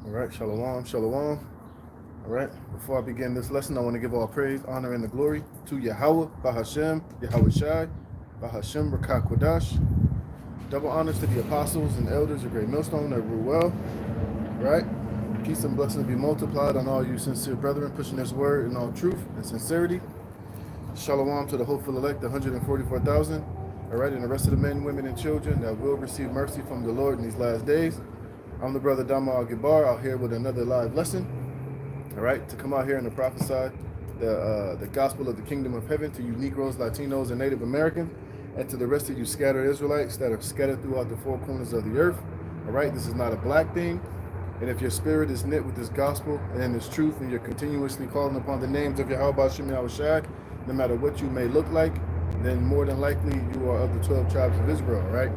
All right, shalom, shalom. All right, before I begin this lesson, I want to give all praise, honor, and the glory to Yahweh, Bahashem, Yahweh Shai, Bahashem, Rakah Kodash. Double honors to the apostles and elders of Great Millstone that rule well. All right, peace and blessings be multiplied on all you sincere brethren, pushing this word in all truth and sincerity. Shalom to the hopeful elect, the 144,000. All right, and the rest of the men, women, and children that will receive mercy from the Lord in these last days. I'm the brother Dama Al-Gibar out here with another live lesson. All right, to come out here and to prophesy the gospel of the kingdom of heaven to you Negroes, Latinos, and Native Americans, and to the rest of you scattered Israelites that are scattered throughout the four corners of the earth. All right, this is not a black thing. And if your spirit is knit with this gospel and in this truth, and you're continuously calling upon the names of Yahweh Hashem Yahweh Shai, no matter what you may look like, then more than likely you are of the 12 tribes of Israel, all right?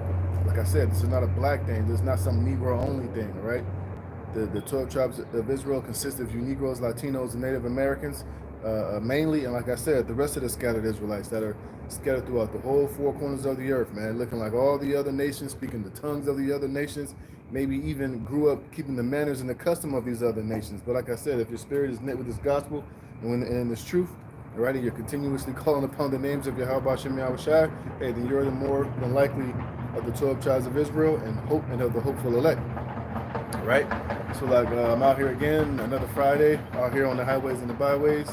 Like I said, this is not a black thing. This is not some Negro only thing, all right? The 12 tribes of Israel consist of you Negroes, Latinos, and Native Americans, mainly, and like I said, the rest of the scattered Israelites that are scattered throughout the whole four corners of the earth, man, looking like all the other nations, speaking the tongues of the other nations, maybe even grew up keeping the manners and the custom of these other nations. But like I said, if your spirit is knit with this gospel and in this truth, all right, and you're continuously calling upon the names of Yahweh Hashem Yahweh Shai, hey, then you're the more than likely of the 12 tribes of Israel and of the hopeful elect. All right, so like I'm out here again, another Friday, out here on the highways and the byways,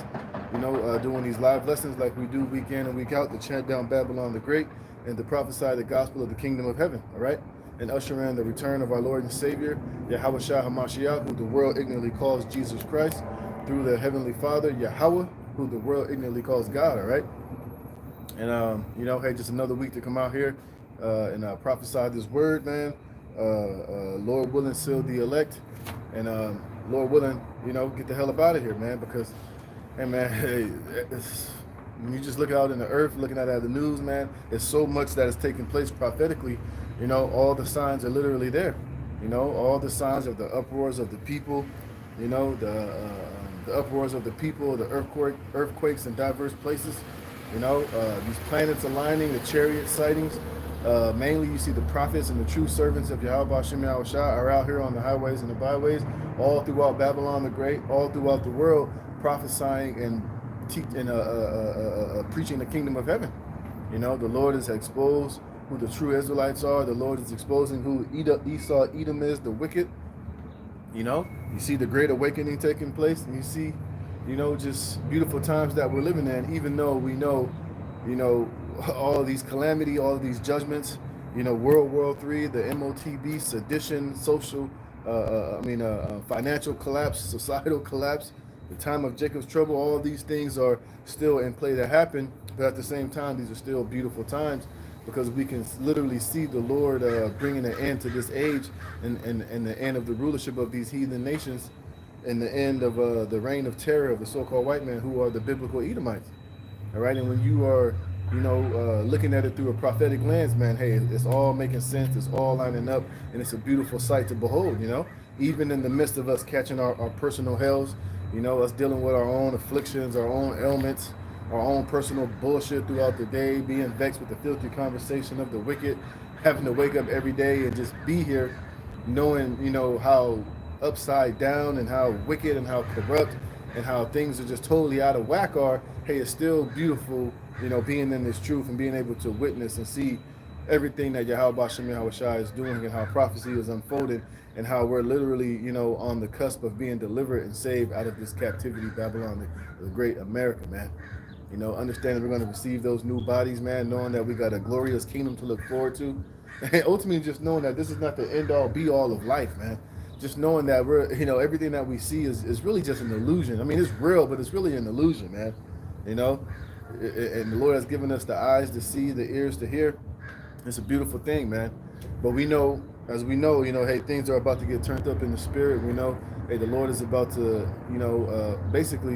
doing these live lessons like we do week in and week out to chant down Babylon the Great and to prophesy the gospel of the kingdom of heaven, all right? And usher in the return of our Lord and Savior, Yahweh Shah HaMashiach, who the world ignorantly calls Jesus Christ, through the Heavenly Father, Yahweh, who the world ignorantly calls God, all right? And, hey, just another week to come out here and prophesy this word, man. Lord willing, seal the elect. And Lord willing, get the hell up out of here, man, because, hey, man, when you just look out in the earth, looking at the news, man, there's so much that is taking place prophetically. All the signs are literally there. All the signs of the uproars of the people, the uproars of the people, the earthquakes in diverse places, these planets aligning, the chariot sightings. Mainly you see the prophets and the true servants of Yahweh Hashem Yahweh Shai are out here on the highways and the byways, all throughout Babylon the Great, all throughout the world, prophesying and preaching the kingdom of heaven. The Lord is exposed who the true Israelites are. The Lord is exposing who Esau, Edom is, the wicked. You see the great awakening taking place, and you see, just beautiful times that we're living in, even though we know, all of these calamity, all of these judgments, World War III, the MOTB, sedition, social, financial collapse, societal collapse, the time of Jacob's trouble, all of these things are still in play to happen. But at the same time, these are still beautiful times because we can literally see the Lord bringing an end to this age and the end of the rulership of these heathen nations and the end of the reign of terror of the so-called white man who are the biblical Edomites. All right, and when you are looking at it through a prophetic lens, man, hey, it's all making sense, it's all lining up, and it's a beautiful sight to behold, even in the midst of us catching our personal hells, us dealing with our own afflictions, our own ailments, our own personal bullshit throughout the day, being vexed with the filthy conversation of the wicked, having to wake up every day and just be here, knowing, how upside down and how wicked and how corrupt and how things are just totally out of whack are, hey, it's still beautiful, being in this truth and being able to witness and see everything that Yahweh Hashem Yahweh Shai is doing and how prophecy is unfolding and how we're literally, on the cusp of being delivered and saved out of this captivity, Babylon, the great America, man. Understanding we're going to receive those new bodies, man, knowing that we got a glorious kingdom to look forward to. And ultimately just knowing that this is not the end all be all of life, man. Just knowing that we're, everything that we see is really just an illusion. I mean, it's real, but it's really an illusion, man. And the Lord has given us the eyes to see, the ears to hear. It's a beautiful thing, man. But we know, as we know, hey, things are about to get turned up in the spirit. We know, hey, the Lord is about to, basically,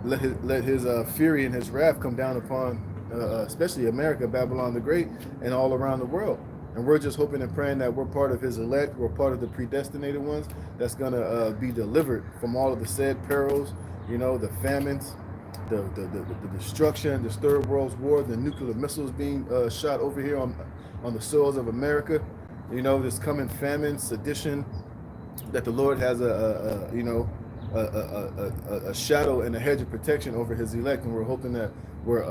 let his fury and his wrath come down upon, especially America, Babylon the Great, and all around the world. And we're just hoping and praying that we're part of his elect, we're part of the predestinated ones that's going to be delivered from all of the said perils, the famines, the destruction, this third world war, the nuclear missiles being shot over here on the soils of America, this coming famine, sedition, that the Lord has a shadow and a hedge of protection over His elect, and we're hoping that we're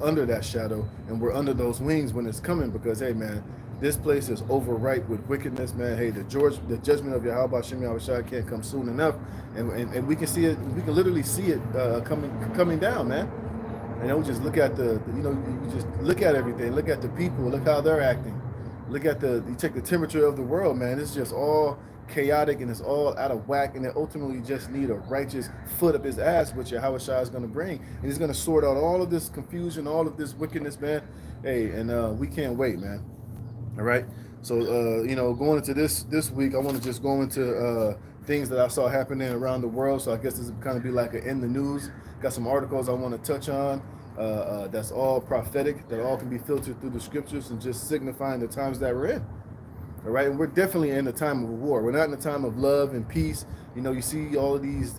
under that shadow and we're under those wings when it's coming. Because hey, man, this place is overripe with wickedness, man. Hey, the judgment of Yahweh Shem Yahushua can't come soon enough, and we can see it. We can literally see it coming down, man. And don't just look at you just look at everything. Look at the people. Look how they're acting. Look at you check the temperature of the world, man. It's just all chaotic and it's all out of whack. And they ultimately just need a righteous foot up his ass, which Yahweh Shai is going to bring. And he's going to sort out all of this confusion, all of this wickedness, man. Hey, and we can't wait, man. All right. So, going into this week, I want to just go into things that I saw happening around the world. So I guess this will kind of be like an in the news. Got some articles I want to touch on. That's all prophetic. That all can be filtered through the scriptures and just signifying the times that we're in. All right. And we're definitely in the time of war. We're not in the time of love and peace. You see all of these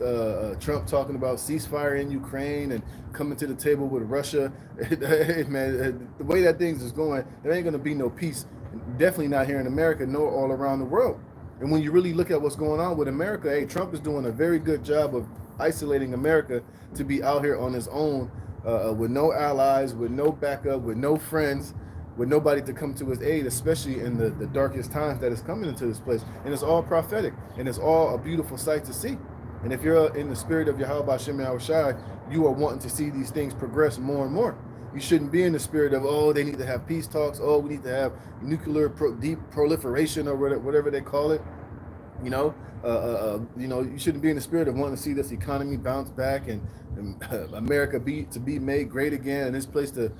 Trump talking about ceasefire in Ukraine and coming to the table with Russia. Hey, man, the way that things is going, there ain't going to be no peace. Definitely not here in America, nor all around the world. And when you really look at what's going on with America, hey, Trump is doing a very good job of isolating America to be out here on his own with no allies, with no backup, with no friends, with nobody to come to his aid, especially in the darkest times that is coming into this place. And it's all prophetic, and it's all a beautiful sight to see. And if you're in the spirit of Yahweh Shem Yahushai, you are wanting to see these things progress more and more. You shouldn't be in the spirit of, oh, they need to have peace talks. Oh, we need to have nuclear deep proliferation or whatever they call it. You shouldn't be in the spirit of wanting to see this economy bounce back and America be made great again, and this place to,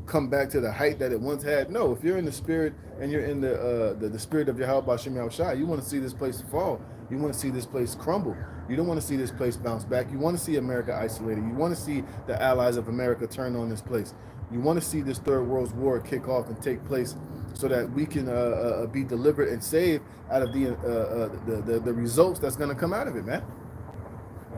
come back to the height that it once had. No, if you're in the spirit and you're in the spirit of Yahweh Shem Yahushai, you want to see this place fall. You want to see this place crumble. You don't want to see this place bounce back. You want to see America isolated. You want to see the allies of America turn on this place. You want to see this third world war kick off and take place so that we can be delivered and saved out of the results that's going to come out of it, man.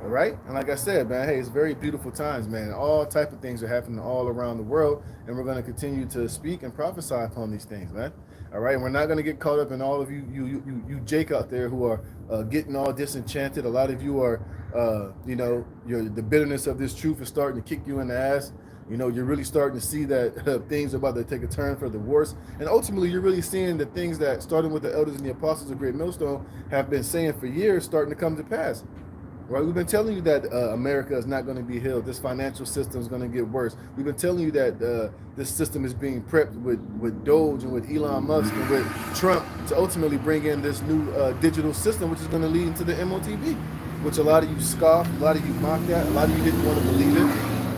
All right. And like I said, man, hey, it's very beautiful times, man. All type of things are happening all around the world, and we're going to continue to speak and prophesy upon these things, man. All right. And we're not going to get caught up in all of you Jake out there who are getting all disenchanted. A lot of you are, the bitterness of this truth is starting to kick you in the ass. You're really starting to see that things are about to take a turn for the worse. And ultimately, you're really seeing the things that, starting with the elders and the apostles of Great Millstone, have been saying for years, starting to come to pass. Right? We've been telling you that America is not going to be healed. This financial system is going to get worse. We've been telling you that this system is being prepped with Doge and with Elon Musk and with Trump to ultimately bring in this new digital system, which is going to lead into the MOTB, which a lot of you scoffed, a lot of you mocked at, a lot of you didn't want to believe it.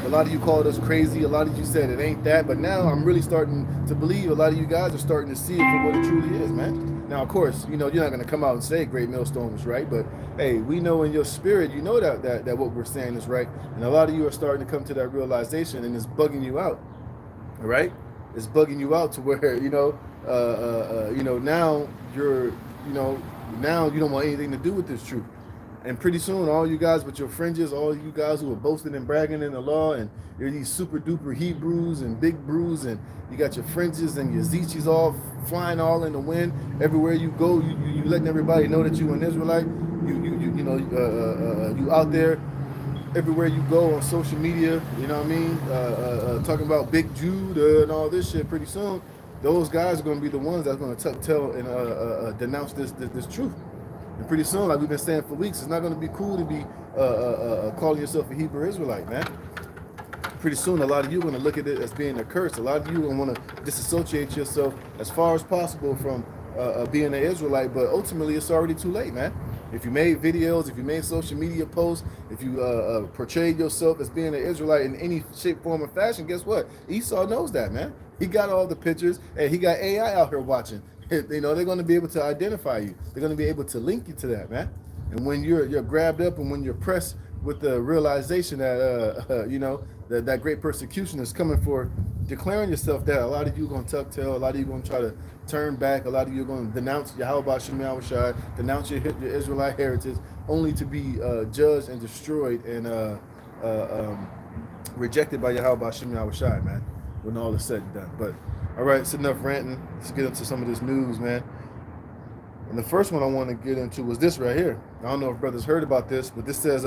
A lot of you called us crazy. A lot of you said it ain't that. But now I'm really starting to believe. A lot of you guys are starting to see it for what it truly is, man. Now, of course, you're not going to come out and say Great Millstone was right. But, hey, we know in your spirit, you know that what we're saying is right. And a lot of you are starting to come to that realization, and it's bugging you out. All right? It's bugging you out to where, now you're, now you don't want anything to do with this truth. And pretty soon, all you guys with your fringes, all you guys who are boasting and bragging in the law, and you're these super duper Hebrews and big brews, and you got your fringes and your zichis all flying all in the wind. Everywhere you go, you letting everybody know that you an Israelite. You out there everywhere you go on social media. You know what I mean? Talking about Big Judah and all this shit. Pretty soon, those guys are going to be the ones that's going to tell and denounce this truth. And pretty soon, like we've been saying for weeks, it's not going to be cool to be calling yourself a Hebrew Israelite, man. Pretty soon, a lot of you are going to look at it as being a curse. A lot of you are going to want to disassociate yourself as far as possible from being an Israelite, but ultimately, it's already too late, man. If you made videos, if you made social media posts, if you portrayed yourself as being an Israelite in any shape, form, or fashion, guess what? Esau knows that, man. He got all the pictures, and he got AI out here watching. They're going to be able to identify you. They're going to be able to link you to that, man. And when you're grabbed up and when you're pressed with the realization that, that great persecution is coming for declaring yourself that, a lot of you are going to tuck tail, a lot of you are going to try to turn back, a lot of you are going to denounce Yahweh Shem Yahushai, denounce your Israelite heritage, only to be judged and destroyed and rejected by Yahweh Shem Yahushai, man, when all is said and done. But all right, it's enough ranting. Let's get into some of this news, man. And the first one I want to get into was this right here. I don't know if brothers heard about this, but this says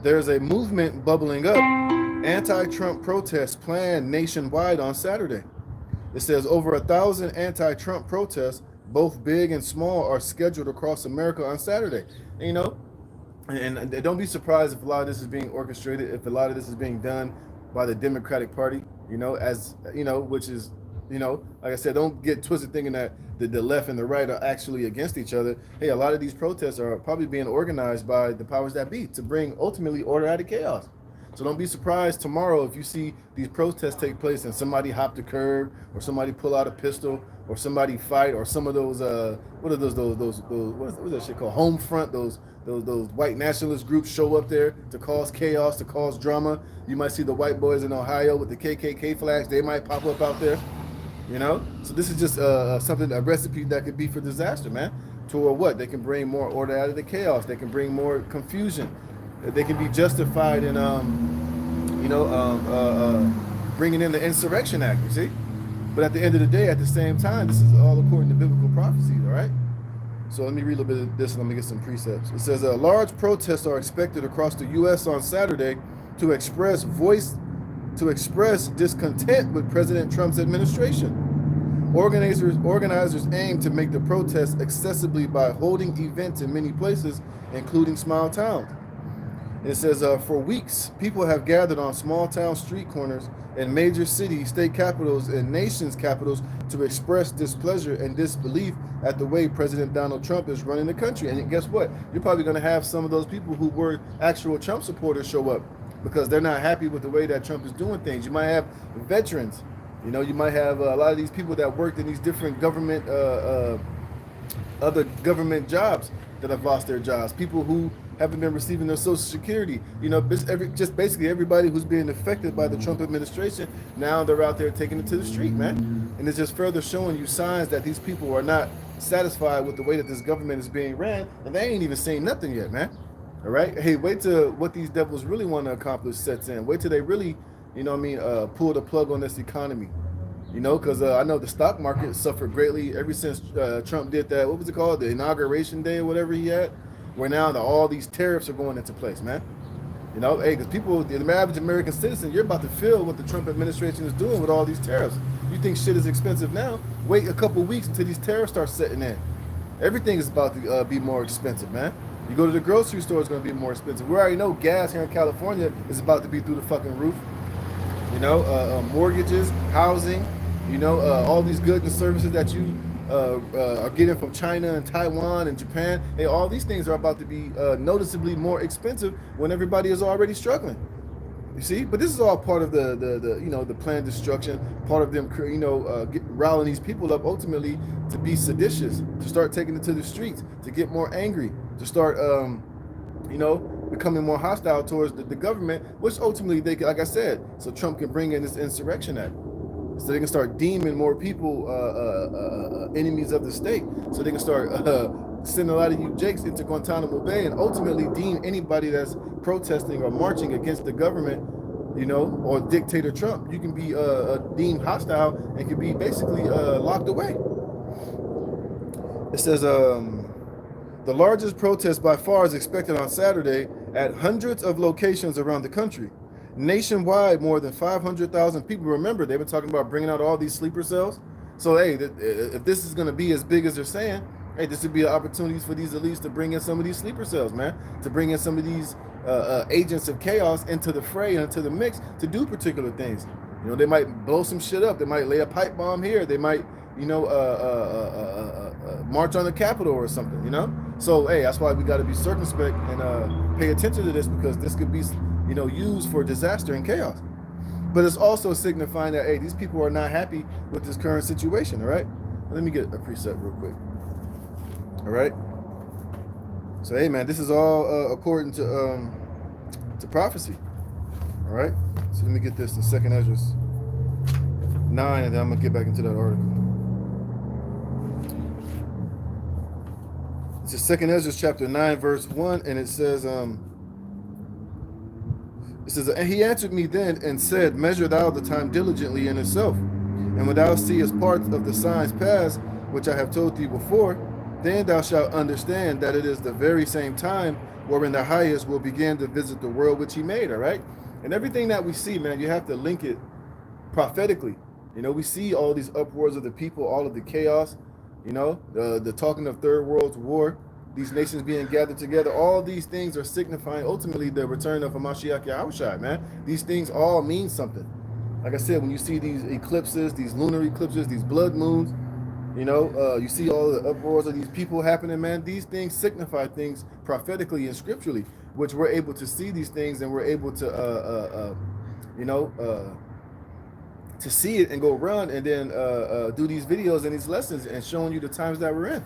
there's a movement bubbling up. Anti-Trump protests planned nationwide on Saturday. It says over 1,000 anti-Trump protests, both big and small, are scheduled across America on Saturday. And, and don't be surprised if a lot of this is being orchestrated, if a lot of this is being done by the Democratic Party, which is, like I said, don't get twisted thinking that the left and the right are actually against each other. Hey, a lot of these protests are probably being organized by the powers that be to bring ultimately order out of chaos. So don't be surprised tomorrow if you see these protests take place and somebody hop the curb, or somebody pull out a pistol, or somebody fight, or some of those what are those what's that shit called, home front, those white nationalist groups show up there to cause chaos, to cause drama. You might see the white boys in Ohio with the KKK flags. They might pop up out there. So this is just a recipe that could be for disaster, man. Toward what? They can bring more order out of the chaos. They can bring more confusion. They can be justified in bringing in the Insurrection Act, you see. But at the end of the day, at the same time, this is all according to biblical prophecies, all right? So let me read a little bit of this and let me get some precepts. It says large protests are expected across the U.S. on Saturday to express discontent with President Trump's administration. Organizers aim to make the protests accessible by holding events in many places, including small towns. It says, for weeks, people have gathered on small town street corners in major cities, state capitals, and nations' capitals to express displeasure and disbelief at the way President Donald Trump is running the country. And guess what? You're probably going to have some of those people who were actual Trump supporters show up because they're not happy with the way that Trump is doing things. You might have veterans. You might have a lot of these people that worked in these different government, other government jobs that have lost their jobs. People who haven't been receiving their Social Security. Just basically everybody who's being affected by the Trump administration, now they're out there taking it to the street, man. And it's just further showing you signs that these people are not satisfied with the way that this government is being ran, and they ain't even saying nothing yet, man. All right? Hey, wait till what these devils really want to accomplish sets in. Wait till they really, pull the plug on this economy. Because I know the stock market suffered greatly ever since Trump did that, what was it called, the inauguration day or whatever he had, where now all these tariffs are going into place, man. Hey, because people, the average American citizen, you're about to feel what the Trump administration is doing with all these tariffs. You think shit is expensive now? Wait a couple weeks until these tariffs start setting in. Everything is about to be more expensive, man. You go to the grocery store, it's going to be more expensive. We already know gas here in California is about to be through the fucking roof. Mortgages, housing, all these goods and services that you are getting from China and Taiwan and Japan. Hey, all these things are about to be noticeably more expensive when everybody is already struggling. You see, but this is all part of the planned destruction, part of them, riling these people up ultimately to be seditious, to start taking it to the streets, to get more angry, to start, becoming more hostile towards the government, which ultimately they, like I said, so Trump can bring in this Insurrection Act. So they can start deeming more people enemies of the state. So they can start sending a lot of you jakes into Guantanamo Bay and ultimately deem anybody that's protesting or marching against the government, or dictator Trump, you can be deemed hostile and can be basically locked away. It says the largest protest by far is expected on Saturday at hundreds of locations around the country. Nationwide, more than 500,000 people. Remember, they've been talking about bringing out all these sleeper cells. So, hey, if this is going to be as big as they're saying, hey, this would be opportunities for these elites to bring in some of these sleeper cells, man, to bring in some of these agents of chaos into the fray and into the mix to do particular things. They might blow some shit up. They might lay a pipe bomb here. They might, march on the Capitol or something, So, hey, that's why we got to be circumspect and pay attention to this, because this could be, used for disaster and chaos. But it's also signifying that, hey, these people are not happy with this current situation, all right? Let me get a precept real quick. All right? So, hey, man, this is all according to prophecy, all right? So let me get this in 2nd Ezra 9, and then I'm going to get back into that article. It's 2nd Ezra chapter 9, verse 1, and it says, and he answered me then and said, measure thou the time diligently in itself, and when thou seest parts of the signs pass, which I have told thee before, then thou shalt understand that it is the very same time wherein the highest will begin to visit the world which he made. All right. And everything that we see, man, you have to link it prophetically. We see all these uproars of the people, all of the chaos, the talking of third world war, these nations being gathered together. All these things are signifying ultimately the return of Hamashiach Yahushua, man. These things all mean something. Like I said, when you see these eclipses, these lunar eclipses, these blood moons, you see all the uproars of these people happening, man. These things signify things prophetically and scripturally, which we're able to see these things, and we're able to see it and go run and then do these videos and these lessons and showing you the times that we're in.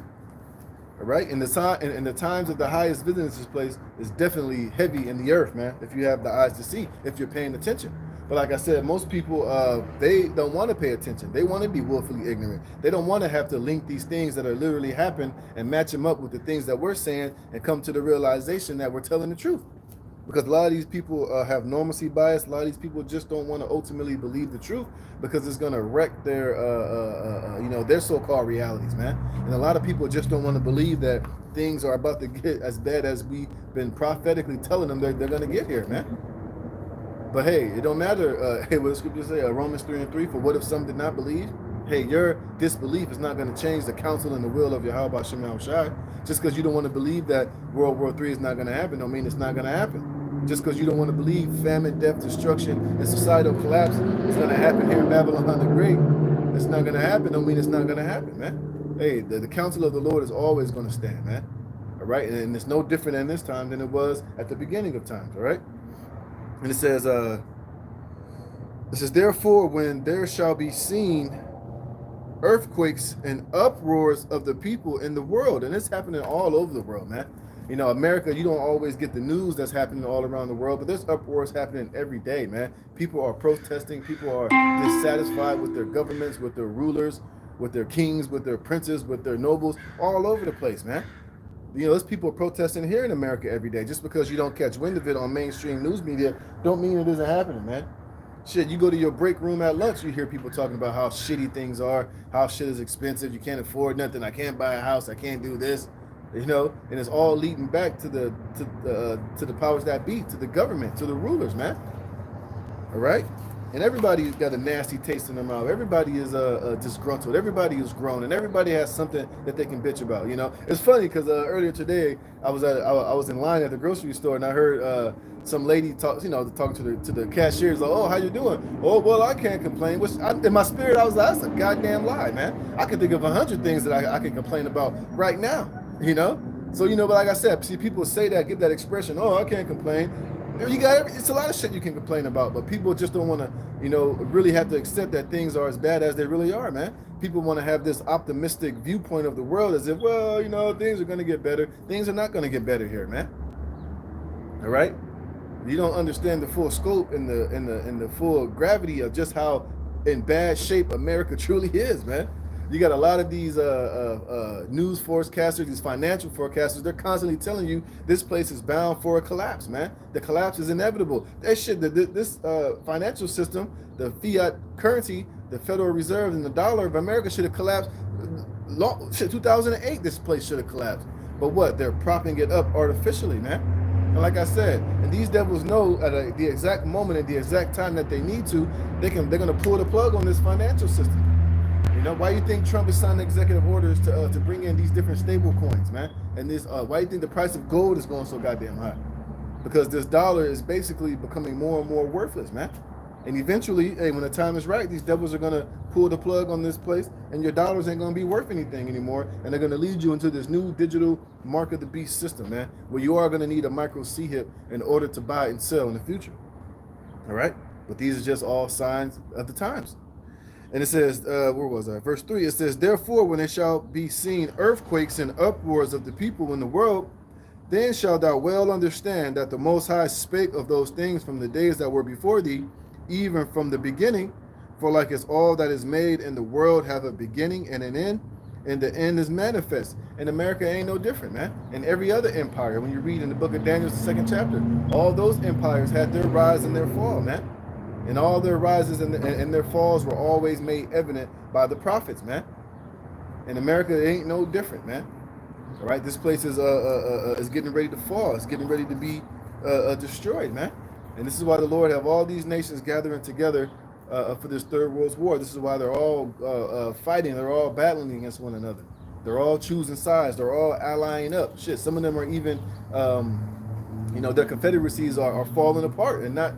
All right, and the times of the highest visiting this place is definitely heavy in the earth, man. If you have the eyes to see, if you're paying attention. But like I said, most people they don't want to pay attention. They want to be willfully ignorant. They don't want to have to link these things that are literally happen and match them up with the things that we're saying and come to the realization that we're telling the truth. Because a lot of these people have normalcy bias. A lot of these people just don't want to ultimately believe the truth because it's going to wreck their, their so-called realities, man. And a lot of people just don't want to believe that things are about to get as bad as we've been prophetically telling them they're going to get here, man. But hey, it don't matter. Hey, what the scriptures say, Romans 3:3, for what if some did not believe? Hey, your disbelief is not going to change the counsel and the will of Yahweh Shem Yahushai. Just because you don't want to believe that World War III is not going to happen, don't mean it's not going to happen. Just because you don't want to believe famine, death, destruction, and societal collapse is going to happen here in Babylon the Great, it's not going to happen, don't mean it's not going to happen, man. Hey, the counsel of the Lord is always going to stand, man. All right? And it's no different in this time than it was at the beginning of times, all right? And it says, therefore, when there shall be seen earthquakes and uproars of the people in the world, and it's happening all over the world, man. America, you don't always get the news that's happening all around the world, but there's uproars happening every day, man. People are protesting. People are dissatisfied with their governments, with their rulers, with their kings, with their princes, with their nobles, all over the place, man. There's people protesting here in America every day. Just because you don't catch wind of it on mainstream news media, don't mean it isn't happening, man. Shit, you go to your break room at lunch, you hear people talking about how shitty things are, how shit is expensive, you can't afford nothing, I can't buy a house, I can't do this, and it's all leading back to the powers that be, to the government, to the rulers, man. All right? And everybody's got a nasty taste in their mouth. Everybody is disgruntled. Everybody is grown, and everybody has something that they can bitch about. It's funny because earlier today I was in line at the grocery store and I heard some lady talking to the cashiers like, "Oh, how you doing?" "Oh, well, I can't complain." Which in my spirit I was like, "That's a goddamn lie, man. I can think of 100 things that I can complain about right now." So but like I said, see, people say that, give that expression, "Oh, I can't complain." It's a lot of shit you can complain about, but people just don't want to, really have to accept that things are as bad as they really are, man. People want to have this optimistic viewpoint of the world as if, well, things are going to get better. Things are not going to get better here, man. All right? You don't understand the full scope and the full gravity of just how in bad shape America truly is, man. You got a lot of these news forecasters, these financial forecasters. They're constantly telling you this place is bound for a collapse, man. The collapse is inevitable. This financial system, the fiat currency, the Federal Reserve, and the dollar of America should have collapsed. 2008, this place should have collapsed. But what? They're propping it up artificially, man. And like I said, and these devils know at the exact moment and the exact time that they need to, they're going to pull the plug on this financial system. Why do you think Trump is signing executive orders to bring in these different stable coins, man? And why do you think the price of gold is going so goddamn high? Because this dollar is basically becoming more and more worthless, man. And eventually, hey, when the time is right, these devils are going to pull the plug on this place, and your dollars ain't going to be worth anything anymore, and they're going to lead you into this new digital mark of the beast system, man, where you are going to need a micro C-HIP in order to buy and sell in the future. All right? But these are just all signs of the times. And it says, where was I? Verse 3, it says, therefore, when there shall be seen earthquakes and uproars of the people in the world, then shalt thou well understand that the Most High spake of those things from the days that were before thee, even from the beginning. For like as all that is made in the world have a beginning and an end, and the end is manifest. And America ain't no different, man. And every other empire, when you read in the book of Daniel, the 2nd chapter, all those empires had their rise and their fall, man. And all their rises and their falls were always made evident by the prophets, man. In America, it ain't no different, man. All right, this place is getting ready to fall. It's getting ready to be destroyed, man. And this is why the Lord have all these nations gathering together for this third world war. This is why they're all fighting. They're all battling against one another. They're all choosing sides. They're all allying up. Shit, some of them are even, their confederacies are falling apart and not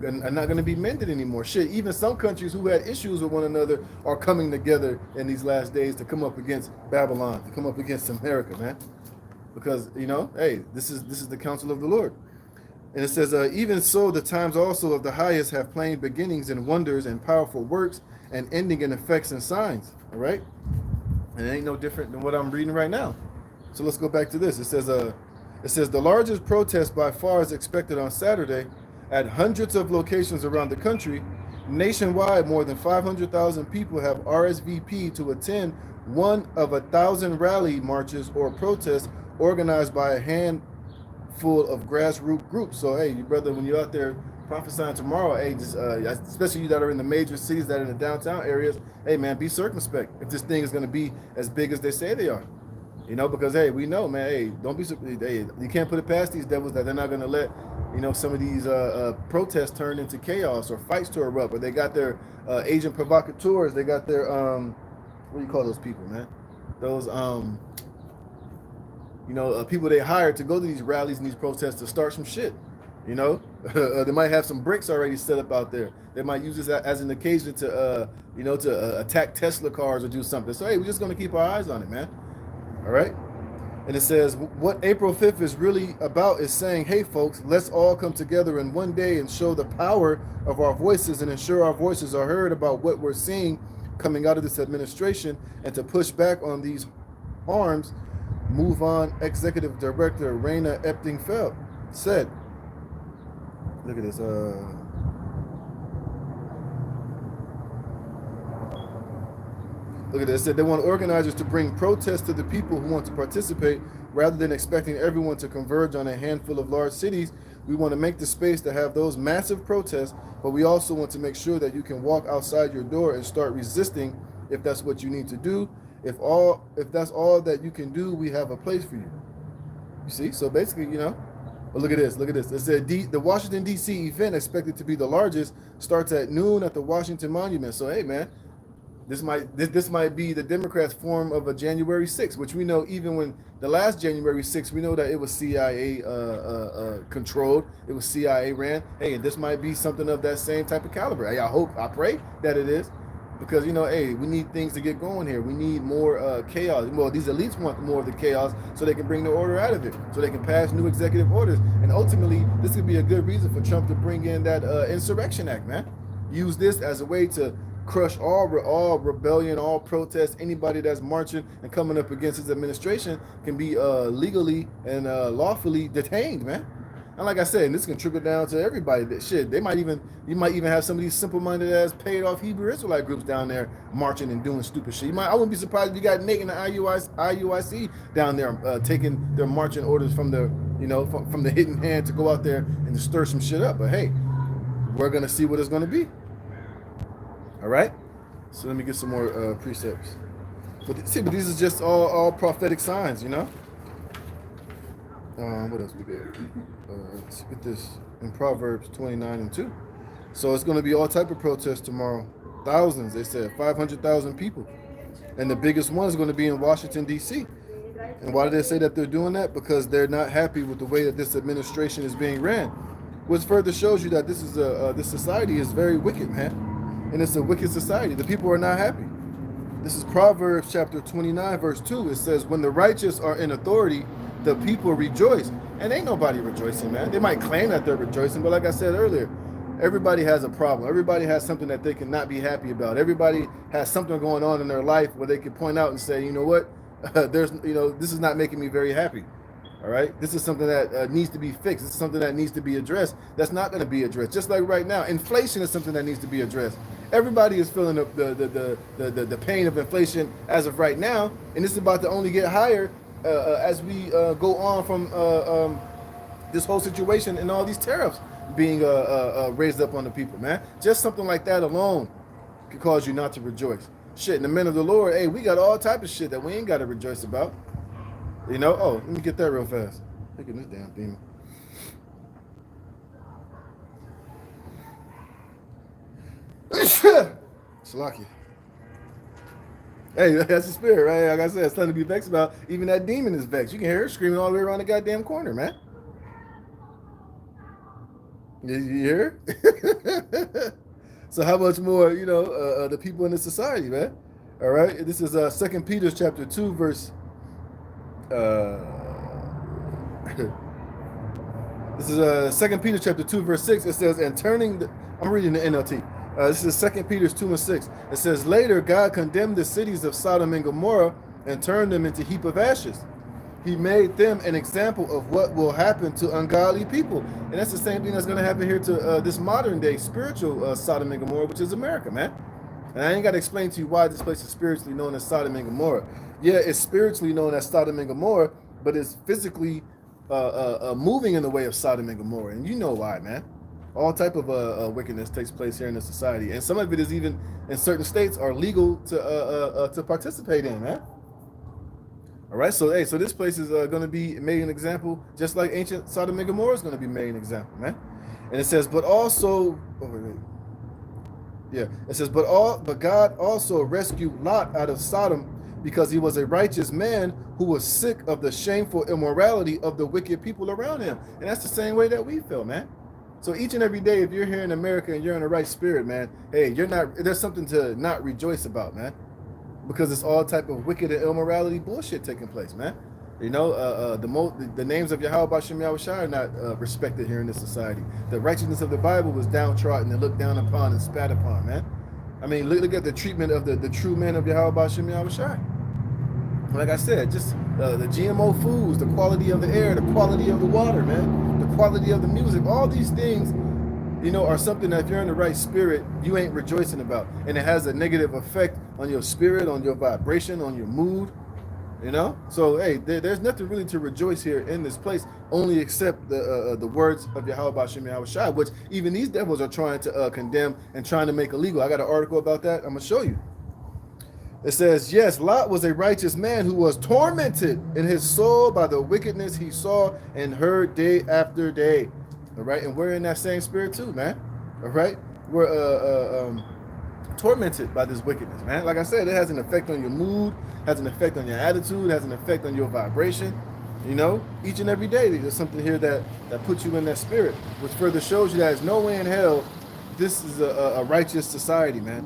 going to be mended anymore. Shit, even some countries who had issues with one another are coming together in these last days to come up against Babylon, to come up against America, man. Because hey, this is the counsel of the Lord. And it says, even so, the times also of the highest have plain beginnings and wonders and powerful works and ending in effects and signs. All right, and it ain't no different than what I'm reading right now. So let's go back to this. It says the largest protest by far is expected on Saturday at hundreds of locations around the country. Nationwide, more than 500,000 people have RSVP'd to attend one of 1,000 rally marches or protests organized by a handful of grassroots groups. So, hey, you brother, when you're out there prophesying tomorrow, hey, just especially you that are in the major cities, that are in the downtown areas, hey, man, be circumspect if this thing is going to be as big as they say they are. Because, hey, we know, man, hey, don't be, hey, you can't put it past these devils that they're not going to let, some of these protests turn into chaos or fights to erupt, or they got their agent provocateurs, they got their, what do you call those people, man? Those, people they hired to go to these rallies and these protests to start some shit, they might have some bricks already set up out there. They might use this as an occasion to, attack Tesla cars or do something. So, hey, we're just going to keep our eyes on it, man. All right. And it says, what April 5th is really about is saying, hey, folks, let's all come together in one day and show the power of our voices and ensure our voices are heard about what we're seeing coming out of this administration and to push back on these harms. Move on. Executive Director Raina Epting-Feld said, look at this. Look at this. It said they want organizers to bring protests to the people who want to participate rather than expecting everyone to converge on a handful of large cities. We want to make the space to have those massive protests, but we also want to make sure that you can walk outside your door and start resisting if that's what you need to do. If that's all that you can do, we have a place for you. You see? So basically, but look at this. Look at this. It said the Washington, D.C. event, expected to be the largest, starts at noon at the Washington Monument. So, hey, man, this might be the Democrats' form of a January 6th, which we know even when the last January 6th, we know that it was CIA controlled. It was CIA ran. Hey, and this might be something of that same type of caliber. Hey, I pray that it is. Because, hey, we need things to get going here. We need more chaos. Well, these elites want more of the chaos so they can bring the order out of it, so they can pass new executive orders. And ultimately, this could be a good reason for Trump to bring in that Insurrection Act, man. Use this as a way to crush all rebellion, all protests. Anybody that's marching and coming up against his administration can be legally and lawfully detained, man. And like I said, and this can trickle down to everybody. That shit, you might even have some of these simple-minded ass paid off Hebrew Israelite groups down there marching and doing stupid shit. I wouldn't be surprised if you got Nate and the IUIC down there taking their marching orders from the from the hidden hand to go out there and to stir some shit up. But hey, we're gonna see what it's gonna be. All right. So let me get some more precepts. But these are just all prophetic signs, What else we got? Let's get this in Proverbs 29:2. So it's going to be all type of protests tomorrow. Thousands, they said, 500,000 people. And the biggest one is going to be in Washington, D.C. And why do they say that they're doing that? Because they're not happy with the way that this administration is being ran. Which further shows you that this society is very wicked, man. And it's a wicked society. The people are not happy. This is Proverbs chapter 29, verse 2. It says, when the righteous are in authority, the people rejoice. And ain't nobody rejoicing, man. They might claim that they're rejoicing, but like I said earlier, everybody has a problem. Everybody has something that they cannot be happy about. Everybody has something going on in their life where they can point out and say, you know what, this is not making me very happy. All right, this is something that needs to be fixed. This is something that needs to be addressed. That's not going to be addressed. Just like right now, inflation is something that needs to be addressed. Everybody is feeling the pain of inflation as of right now, and this is about to only get higher as we go on from this whole situation and all these tariffs being raised up on the people, man. Just something like that alone could cause you not to rejoice. Shit, and the men of the Lord, hey, we got all type of shit that we ain't got to rejoice about. You know, oh, let me get that real fast. Look at this damn demon. Slacky. Hey, that's the spirit, right? Like I said, it's something to be vexed about. Even that demon is vexed. You can hear her screaming all the way around the goddamn corner, man. You hear? So how much more, the people in the society, man? All right. This is Second Peter chapter 2, verse. Uh, this is Second Peter chapter 2, verse 6. It says, "And turning," I'm reading the NLT. This is Second Peter 2 and 6. It says, "Later God condemned the cities of Sodom and Gomorrah and turned them into heap of ashes. He made them an example of what will happen to ungodly people." And that's the same thing that's going to happen here to this modern day spiritual Sodom and Gomorrah, which is America, man. And I ain't got to explain to you why this place is spiritually known as Sodom and Gomorrah. Yeah, it's spiritually known as Sodom and Gomorrah, but it's physically moving in the way of Sodom and Gomorrah. And you know why, man. All type of wickedness takes place here in the society. And some of it is even, in certain states, are legal to participate in, man. All right, so so this place is going to be made an example, just like ancient Sodom and Gomorrah is going to be made an example, man. And it says, but also, yeah, it says, but God also rescued Lot out of Sodom because he was a righteous man who was sick of the shameful immorality of the wicked people around him. And that's the same way that we feel, man. So each and every day, if you're here in America and you're in the right spirit, man, hey, there's something to not rejoice about, man. Because it's all type of wicked and immorality bullshit taking place, man. You know, the names of Yahweh Bashem Yahushua are not respected here in this society. The righteousness of the Bible was downtrodden and looked down upon and spat upon, man. I mean, look at the treatment of the true men of Yahweh Bashem Yahushua. Like I said, just the GMO foods, the quality of the air, the quality of the water, man, the quality of the music, all these things, are something that if you're in the right spirit, you ain't rejoicing about. And it has a negative effect on your spirit, on your vibration, on your mood, So, hey, there's nothing really to rejoice here in this place, only except the words of Yahweh Bashem Yahushua, which even these devils are trying to condemn and trying to make illegal. I got an article about that. I'm going to show you. It says, yes, Lot was a righteous man who was tormented in his soul by the wickedness he saw and heard day after day. All right, and we're in that same spirit too, man. All right, we're tormented by this wickedness, man. Like I said, it has an effect on your mood, has an effect on your attitude, has an effect on your vibration. Each and every day there's something here that puts you in that spirit, which further shows you that there's no way in hell this is a righteous society, man,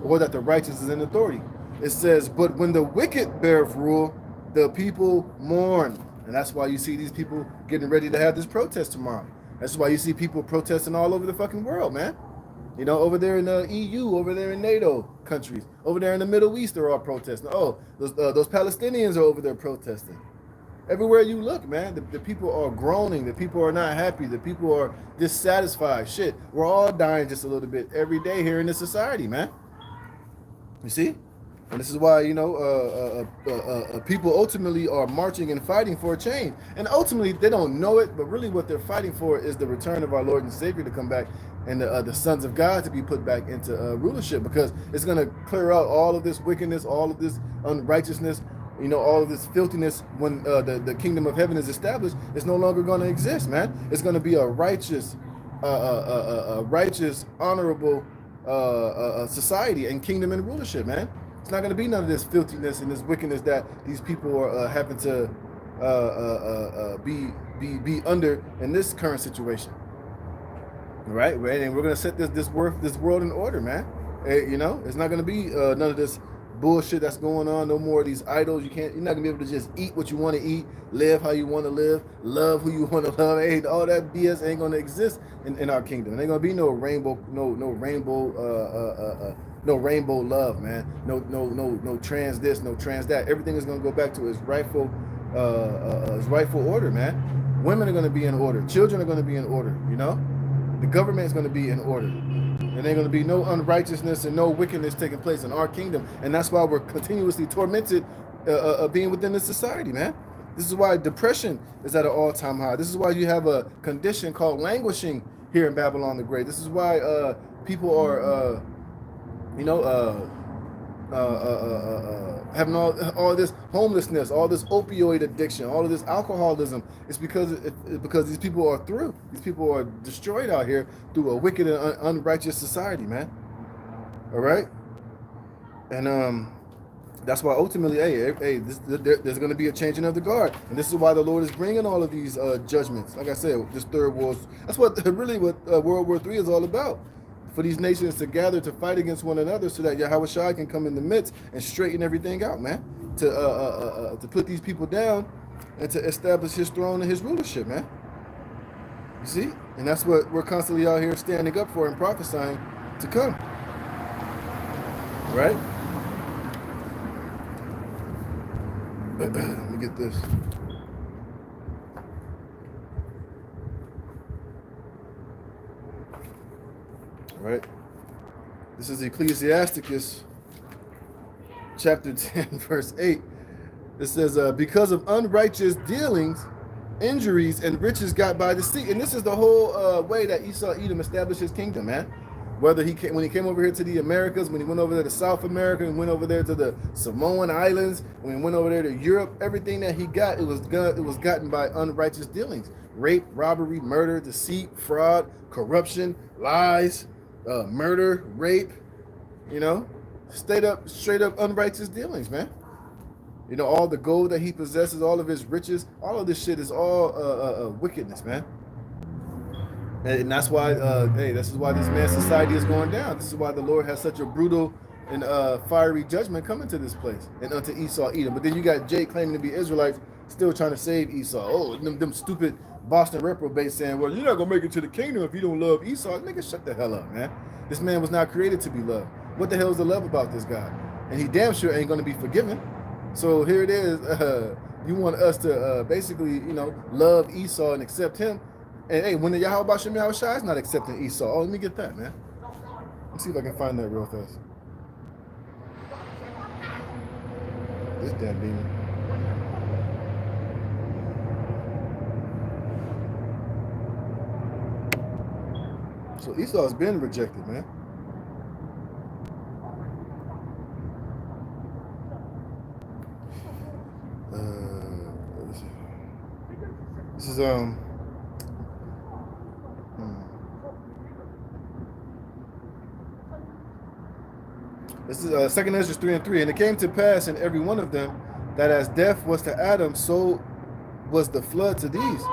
or that the righteous is in authority. It says, but when the wicked beareth rule, the people mourn. And that's why you see these people getting ready to have this protest tomorrow. That's why you see people protesting all over the fucking world, man. Over there in the EU, over there in NATO countries, over there in the Middle East, they're all protesting. Oh, those Palestinians are over there protesting. Everywhere you look, man, the people are groaning. The people are not happy. The people are dissatisfied. Shit, we're all dying just a little bit every day here in this society, man. You see? And this is why, people ultimately are marching and fighting for a change. And ultimately, they don't know it, but really what they're fighting for is the return of our Lord and Savior to come back and the sons of God to be put back into rulership, because it's going to clear out all of this wickedness, all of this unrighteousness, all of this filthiness. When the kingdom of heaven is established, it's no longer going to exist, man. It's going to be a righteous, honorable society and kingdom and rulership, man. It's not going to be none of this filthiness and this wickedness that these people are having to be under in this current situation. All right, and we're going to set this world in order, man. It's not going to be none of this bullshit that's going on. No more of these idols. You're not going to be able to just eat what you want to eat, live how you want to live, love who you want to love. Hey, all that BS ain't going to exist in our kingdom. There ain't going to be no rainbow, no rainbow love, man. No trans this, no trans that. Everything is going to go back to its rightful order, man. Women are going to be in order. Children are going to be in order. The government is going to be in order. And there's going to be no unrighteousness and no wickedness taking place in our kingdom. And that's why we're continuously tormented being within this society, man. This is why depression is at an all-time high. This is why you have a condition called languishing here in Babylon the Great. This is why people are, having all this homelessness, all this opioid addiction, all of this alcoholism. It's because these people are through. These people are destroyed out here through a wicked and unrighteous society, man. All right, and that's why ultimately, there's going to be a changing of the guard, and this is why the Lord is bringing all of these judgments. Like I said, this third war. That's what World War III is all about. For these nations to gather to fight against one another, so that Yahweh Shai can come in the midst and straighten everything out, man. To put these people down and to establish His throne and His rulership, man. You see, and that's what we're constantly out here standing up for and prophesying to come. Right? Let me get this. All right. This is Ecclesiasticus chapter 10, verse 8. It says, because of unrighteous dealings, injuries, and riches got by deceit. And this is the whole way that Esau Edom established his kingdom, man. Whether when he came over here to the Americas, when he went over there to South America, and went over there to the Samoan Islands, when he went over there to Europe, everything that he got, it was gotten by unrighteous dealings. Rape, robbery, murder, deceit, fraud, corruption, lies, murder, rape, straight up unrighteous dealings, man. All the gold that he possesses, all of his riches, all of this shit is all wickedness, man. And that's why, this is why this man's society is going down. This is why the Lord has such a brutal and fiery judgment coming to this place and unto Esau Edom. But then you got Jake claiming to be Israelites, still trying to save Esau. Oh, them stupid Boston reprobates saying, well, you're not going to make it to the kingdom if you don't love Esau. Nigga, shut the hell up, man. This man was not created to be loved. What the hell is the love about this guy? And he damn sure ain't going to be forgiven. So here it is. You want us to basically, love Esau and accept him. And hey, when the Yahweh Shem Yahweh Shai is not accepting Esau. Oh, let me get that, man. Let's see if I can find that real fast. This damn demon. So Esau's been rejected, man. This is This is 2 Ezra 3:3. And it came to pass in every one of them that as death was to Adam, so was the flood to these.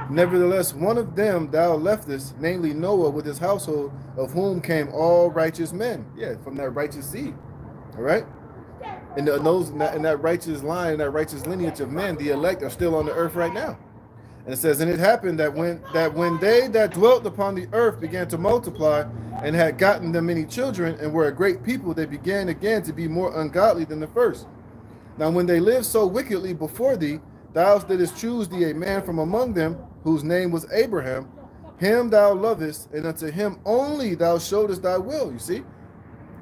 Nevertheless, one of them thou leftest, namely Noah with his household, of whom came all righteous men. Yeah, from that righteous seed. All right? And in that righteous line, that righteous lineage of men, the elect are still on the earth right now. And it says, and it happened that when they that dwelt upon the earth began to multiply and had gotten them many children and were a great people, they began again to be more ungodly than the first. Now when they lived so wickedly before thee, thou didst choose thee a man from among them, whose name was Abraham. Him thou lovest, and unto him only thou showedest thy will. You see?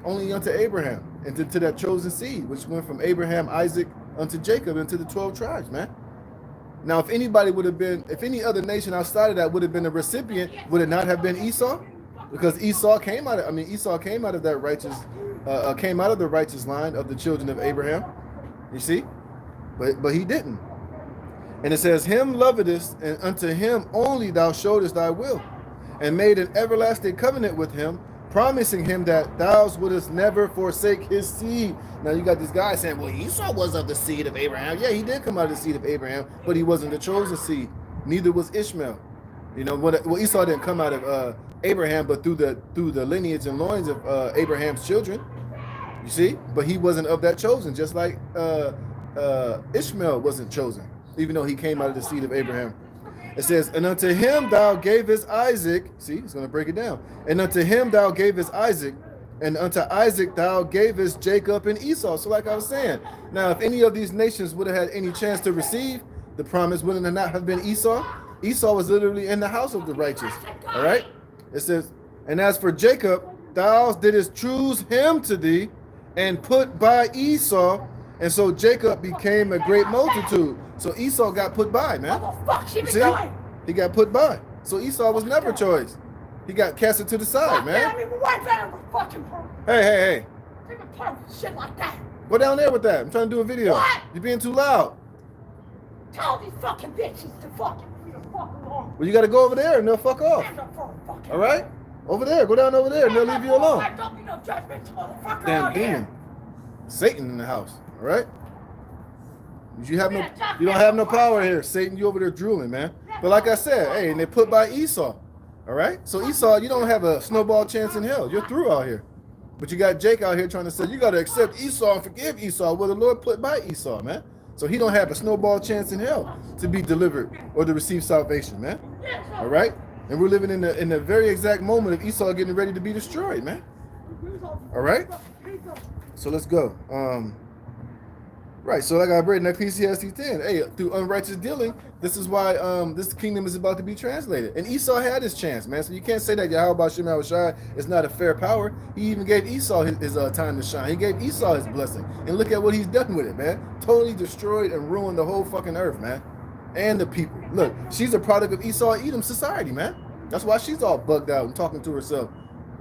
Only unto Abraham, and to that chosen seed, which went from Abraham, Isaac, unto Jacob, into the 12 tribes, man. Now, if any other nation outside of that would have been a recipient, would it not have been Esau? Because Esau came out of that righteous, came out of the righteous line of the children of Abraham. You see? But he didn't. And it says, him lovedest, and unto him only thou showedest thy will, and made an everlasting covenant with him, promising him that thou wouldest never forsake his seed. Now you got this guy saying, well, Esau was of the seed of Abraham. Yeah, he did come out of the seed of Abraham, but he wasn't the chosen seed. Neither was Ishmael. Well, Esau didn't come out of Abraham, but through the lineage and loins of Abraham's children. You see? But he wasn't of that chosen, just like Ishmael wasn't chosen, even though he came out of the seed of Abraham. It says, and unto him thou gavest Isaac. See, it's going to break it down. And unto him thou gavest Isaac, and unto Isaac thou gavest Jacob and Esau. So like I was saying, now if any of these nations would have had any chance to receive the promise, wouldn't it not have been Esau? Esau was literally in the house of the righteous. All right? It says, and as for Jacob, thou didst choose him to thee, and put by Esau, and so Jacob became a great multitude. So Esau got put by, man. You see? He got put by. So Esau was never choice. He got casted to the side, man. Hey. even part of shit like that. Go down there with that. I'm trying to do a video. What? You're being too loud. Tell these fucking bitches to fucking leave the fuck alone. Well, you got to go over there and they'll fuck off. Stand up for a fucking All right? Over there. Go down over there and they'll leave you alone. Don't be no judgmental motherfucker Damn out demon. here. Satan in the house. All right? You don't have no power here. Satan, you over there drooling, man. But like I said, hey, and they put by Esau. All right? So Esau, you don't have a snowball chance in hell. You're through out here. But you got Jake out here trying to say, you got to accept Esau and forgive Esau. Well, the Lord put by Esau, man. So he don't have a snowball chance in hell to be delivered or to receive salvation, man. All right? And we're living in the very exact moment of Esau getting ready to be destroyed, man. All right? So let's go. Right, so like I read in Ecclesiastes 10, hey, through unrighteous dealing, this is why this kingdom is about to be translated. And Esau had his chance, man. So you can't say that Yahweh Shema Shai is not a fair power. He even gave Esau his time to shine. He gave Esau his blessing. And look at what he's done with it, man. Totally destroyed and ruined the whole fucking earth, man. And the people. Look, she's a product of Esau Edom society, man. That's why she's all bugged out and talking to herself.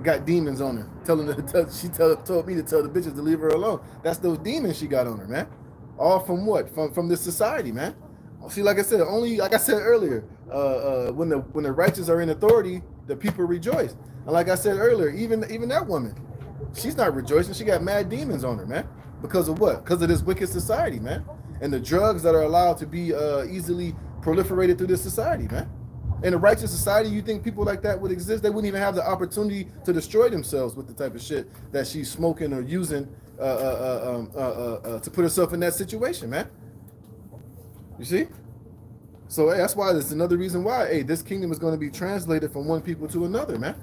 Got demons on her. Told me to tell the bitches to leave her alone. That's those demons she got on her, man. All from what? From this society, man. See, like I said, like I said earlier, when the righteous are in authority, the people rejoice. And like I said earlier, even that woman, she's not rejoicing. She got mad demons on her, man. Because of what? Because of this wicked society, man. And the drugs that are allowed to be easily proliferated through this society, man. In a righteous society, you think people like that would exist? They wouldn't even have the opportunity to destroy themselves with the type of shit that she's smoking or using to put herself in that situation, man. You see? So hey, that's why there's another reason why, hey, this kingdom is going to be translated from one people to another, man.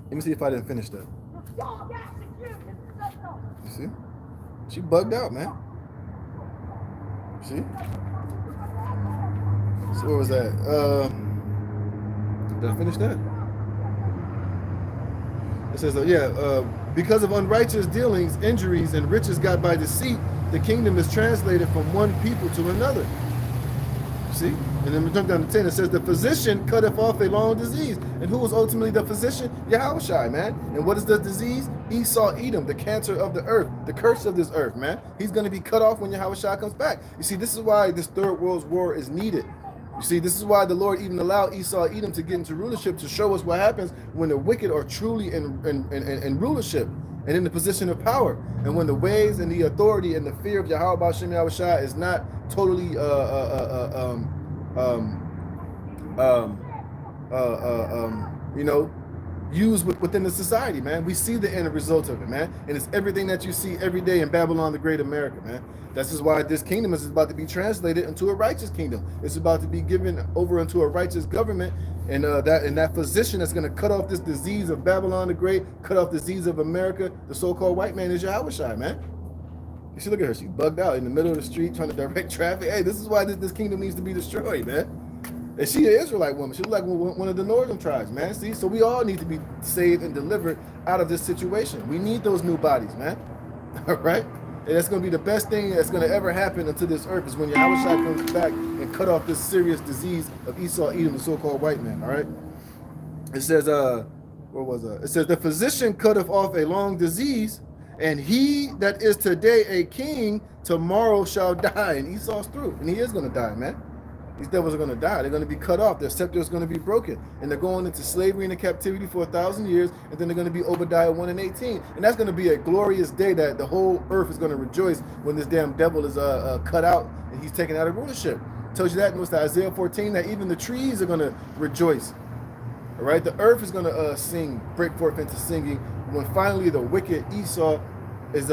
Let me see if I didn't finish that. You see? She bugged out, man. See? So what was that? Did I finish that? It says, because of unrighteous dealings, injuries, and riches got by deceit, the kingdom is translated from one people to another. See? And then we jump down to 10. It says, the physician cutteth off a long disease. And who was ultimately the physician? Yahushua, man. And what is the disease? Esau Edom, the cancer of the earth, the curse of this earth, man. He's going to be cut off when Yahushua comes back. You see, this is why this third world war is needed. You see, this is why the Lord even allowed Esau Edom to get into rulership, to show us what happens when the wicked are truly in rulership and in the position of power. And when the ways and the authority and the fear of Yahweh B'Shem Yahushua is not totally used within the society, man. We see the end result of it, man. And it's everything that you see every day in Babylon, the great America, man. This is why this kingdom is about to be translated into a righteous kingdom. It's about to be given over into a righteous government, and that physician that's going to cut off this disease of Babylon the Great, cut off the disease of America, the so-called white man, is Yahushua, man. You see, look at her. She's bugged out in the middle of the street trying to direct traffic. Hey, this is why this kingdom needs to be destroyed, man. And she an Israelite woman. She look like one of the northern tribes, man. See, so we all need to be saved and delivered out of this situation. We need those new bodies, man. All right? And that's going to be the best thing that's going to ever happen unto this earth is when Yahushua comes back and cut off this serious disease of Esau Edom, the so-called white man, all right? It says, where was that? It says, the physician cutteth off a long disease, and he that is today a king, tomorrow shall die. And Esau's through, and he is going to die, man. These devils are going to die. They're going to be cut off. Their scepter is going to be broken. And they're going into slavery and into captivity for 1,000 years. And then they're going to be Obadiah 1:18. And that's going to be a glorious day that the whole earth is going to rejoice when this damn devil is cut out and he's taken out of rulership. Tells you that in Isaiah 14, that even the trees are going to rejoice. All right? The earth is going to break forth into singing when finally the wicked Esau is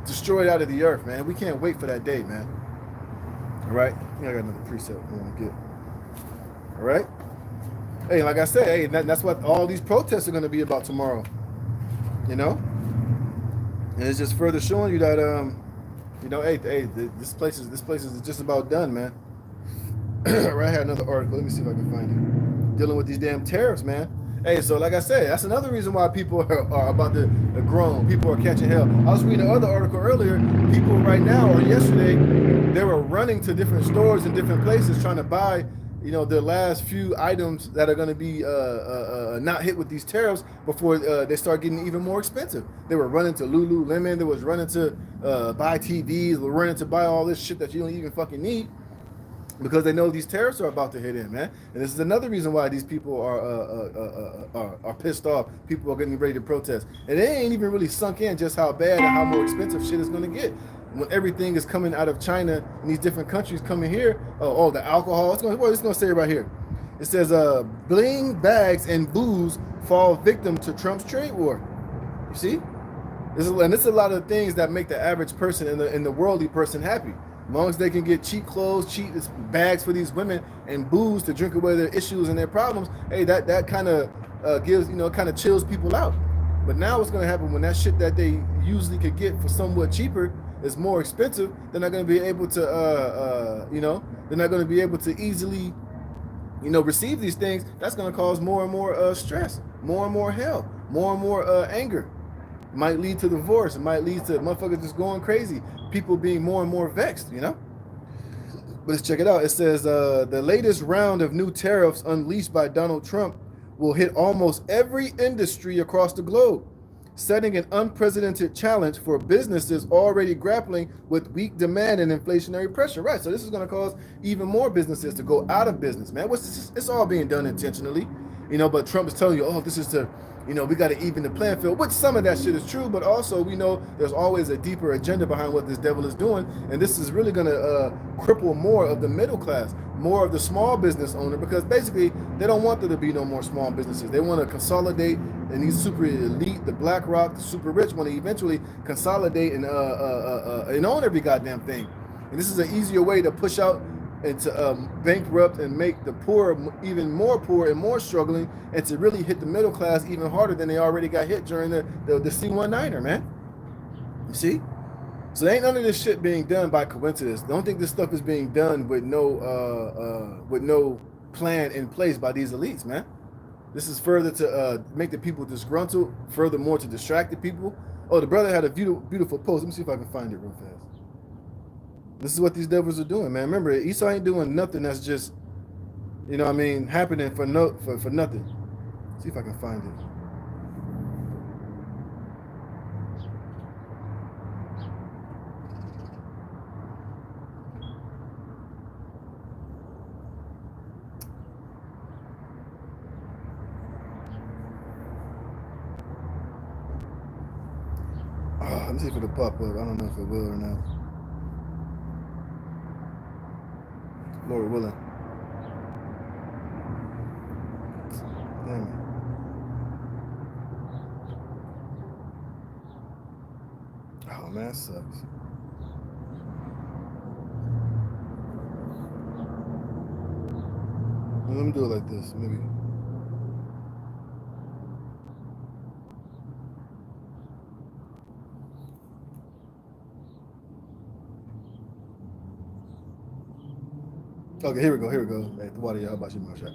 destroyed out of the earth, man. We can't wait for that day, man. All right, I got another precept I want to get. All right, hey, like I said, hey, that's what all these protests are going to be about tomorrow. You know, and it's just further showing you that hey, this place is just about done, man. Right, I had another article. Let me see if I can find it. Dealing with these damn tariffs, man. Hey, so like I said, that's another reason why people are about to groan. People are catching hell. I was reading another article earlier. People right now, or yesterday, they were running to different stores in different places trying to buy, you know, their last few items that are going to be not hit with these tariffs before they start getting even more expensive. They were running to Lululemon. They was running to buy TVs. They were running to buy all this shit that you don't even fucking need, because they know these tariffs are about to hit in, man. And this is another reason why these people are pissed off. People are getting ready to protest, and they ain't even really sunk in just how bad and how more expensive shit is going to get when everything is coming out of China and these different countries coming here. Oh, the alcohol. It's going to say right here. It says, bling bags and booze fall victim to Trump's trade war. You see? And this is a lot of things that make the average person and the worldly person happy. As long as they can get cheap clothes, cheap bags for these women, and booze to drink away their issues and their problems, hey, that kind of gives, you know, kind of chills people out. But now what's going to happen when that shit that they usually could get for somewhat cheaper is more expensive? They're not going to be able to, you know, they're not going to be able to easily, you know, receive these things. That's going to cause more and more stress, more and more hell, more and more anger. It might lead to divorce. It might lead to motherfuckers just going crazy. People being more and more vexed, you know? But let's check it out. It says the latest round of new tariffs unleashed by Donald Trump will hit almost every industry across the globe, setting an unprecedented challenge for businesses already grappling with weak demand and inflationary pressure. Right, so this is going to cause even more businesses to go out of business, man. It's all being done intentionally, you know, but Trump is telling you, oh, this is to, you know, we got to even the playing field, which some of that shit is true, but also we know there's always a deeper agenda behind what this devil is doing, and this is really going to cripple more of the middle class, more of the small business owner, because basically they don't want there to be no more small businesses. They want to consolidate, and these super elite, the BlackRock, the super rich, want to eventually consolidate and own every goddamn thing. And this is an easier way to push out and to bankrupt and make the poor even more poor and more struggling, and to really hit the middle class even harder than they already got hit during the C19er, man. You see? So ain't none of this shit being done by coincidence. Don't think this stuff is being done with no plan in place by these elites, man. This is further to make the people disgruntled, furthermore to distract the people. Oh, the brother had a beautiful post. Let me see if I can find it real fast. This is what these devils are doing, man. Remember, Esau ain't doing nothing that's just, you know what I mean, happening for nothing. See if I can find it. Oh, let me see if it'll pop up. I don't know if it will or not. Lord willing. Damn it. Oh man, that sucks. Let me do it like this, maybe. Okay, here we go. Hey, the water, y'all about you, my shot.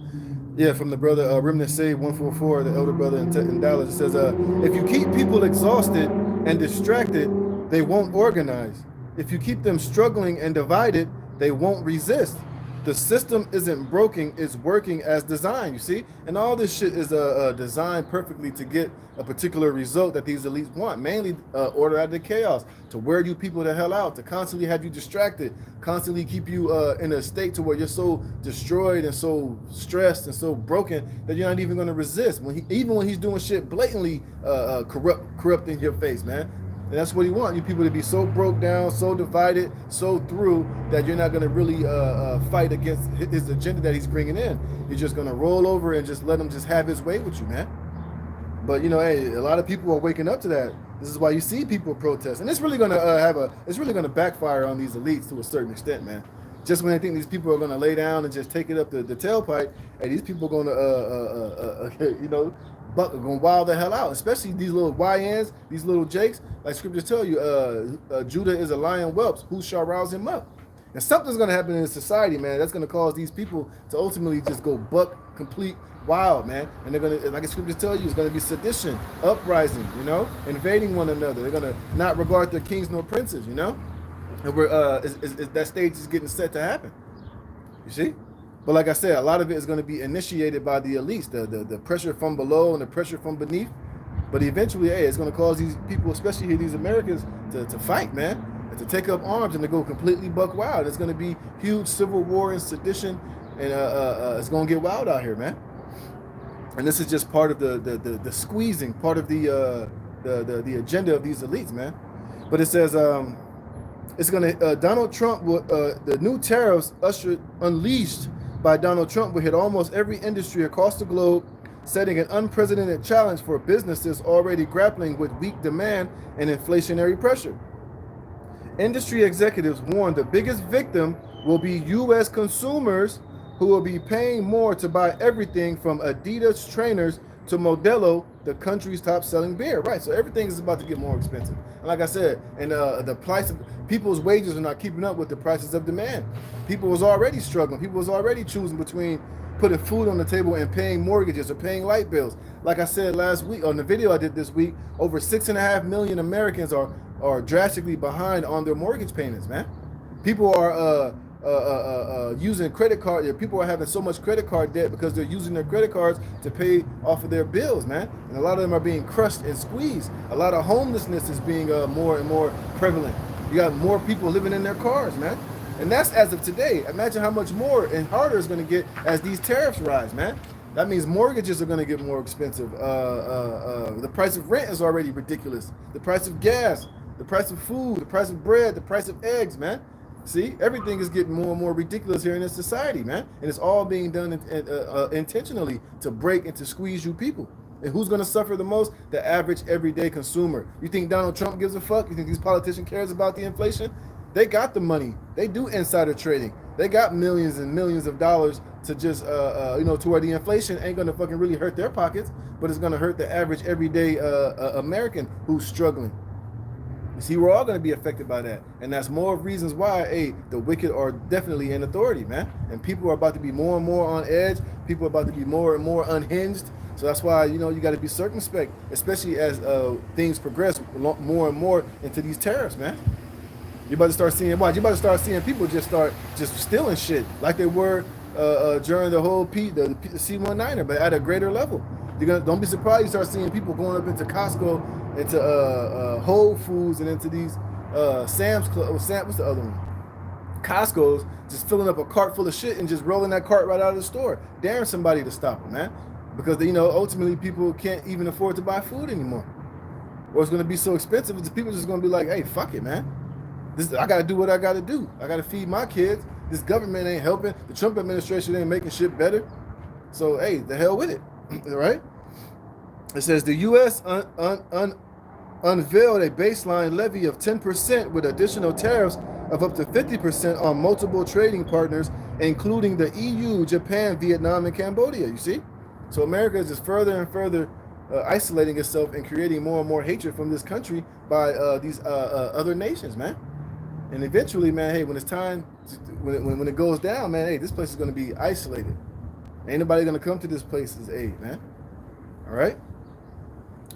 Yeah, from the brother Remnant Save 144, the elder brother in Dallas. It says, if you keep people exhausted and distracted, they won't organize. If you keep them struggling and divided, they won't resist. The system isn't broken, it's working as designed, you see? And all this shit is designed perfectly to get a particular result that these elites want, mainly order out of the chaos, to wear you people the hell out, to constantly have you distracted, constantly keep you in a state to where you're so destroyed and so stressed and so broken that you're not even going to resist, even when he's doing shit blatantly corrupt in your face, man. And that's what he wants, you people to be so broke down, so divided, so through that you're not going to really fight against his agenda that he's bringing in. You're just going to roll over and just let him just have his way with you, man. But, you know, hey, a lot of people are waking up to that. This is why you see people protest. And it's really going to it's really going to backfire on these elites to a certain extent, man. Just when they think these people are going to lay down and just take it up the tailpipe, hey, these people are going to, you know, going wild the hell out, especially these little YNs, these little Jakes. Like scriptures tell you, Judah is a lion whelps, who shall rouse him up? And something's going to happen in society, man, that's going to cause these people to ultimately just go buck complete wild, man. And they're going to, like the scriptures tell you, it's going to be sedition, uprising, you know, invading one another. They're going to not regard their kings nor princes, you know. And we're that stage is getting set to happen, you see. But like I said, a lot of it is going to be initiated by the elites, the pressure from below and the pressure from beneath. But eventually, hey, it's going to cause these people, especially here, these Americans, to fight, man, and to take up arms and to go completely buck wild. It's going to be huge civil war and sedition, and it's going to get wild out here, man. And this is just part of the squeezing, part of the agenda of these elites, man. But it says it's going to Donald Trump will the new tariffs unleashed by Donald Trump will hit almost every industry across the globe, setting an unprecedented challenge for businesses already grappling with weak demand and inflationary pressure. Industry executives warn the biggest victim will be U.S. consumers who will be paying more to buy everything from Adidas trainers to Modelo, the country's top-selling beer. Right, so everything is about to get more expensive. And like I said, and the price of people's wages are not keeping up with the prices of demand. People was already struggling. People was already choosing between putting food on the table and paying mortgages or paying light bills. Like I said last week, on the video I did this week, over 6.5 million Americans are drastically behind on their mortgage payments, man. People are using credit card. People are having so much credit card debt because they're using their credit cards to pay off of their bills, man. And a lot of them are being crushed and squeezed. A lot of homelessness is being more and more prevalent. You got more people living in their cars, man. And that's as of today. Imagine how much more and harder it's going to get as these tariffs rise, man. That means mortgages are going to get more expensive. The price of rent is already ridiculous. The price of gas, the price of food, the price of bread, the price of eggs, man. See, everything is getting more and more ridiculous here in this society, man. And it's all being done intentionally to break and to squeeze you people. And who's going to suffer the most? The average everyday consumer. You think Donald Trump gives a fuck? You think these politicians cares about the inflation? They got the money. They do insider trading. They got millions and millions of dollars to just, to where the inflation ain't going to fucking really hurt their pockets, but it's going to hurt the average everyday American who's struggling. You see, we're all going to be affected by that. And that's more reasons why, hey, the wicked are definitely in authority, man. And people are about to be more and more on edge. People are about to be more and more unhinged. So that's why, you got to be circumspect, especially as things progress more and more into these tariffs, man. You're about to start seeing, watch, you're about to start seeing people just stealing shit like they were during the whole the C19er, but at a greater level. Don't be surprised you start seeing people going up into Costco, into Whole Foods, and into these Sam's Club. What's the other one? Costco's, just filling up a cart full of shit and just rolling that cart right out of the store, daring somebody to stop them, man. Because ultimately people can't even afford to buy food anymore, or it's going to be so expensive that people just going to be like, hey, fuck it, man. I got to do what I got to do. I got to feed my kids. This government ain't helping. The Trump administration ain't making shit better. So, hey, the hell with it, right? It says the U.S. unveiled a baseline levy of 10% with additional tariffs of up to 50% on multiple trading partners, including the EU, Japan, Vietnam, and Cambodia. You see? So America is just further and further isolating itself and creating more and more hatred from this country by these other nations, man. And eventually, man, hey, when it's time, when it goes down, man, hey, this place is going to be isolated. Ain't nobody going to come to this place as aid, man. All right?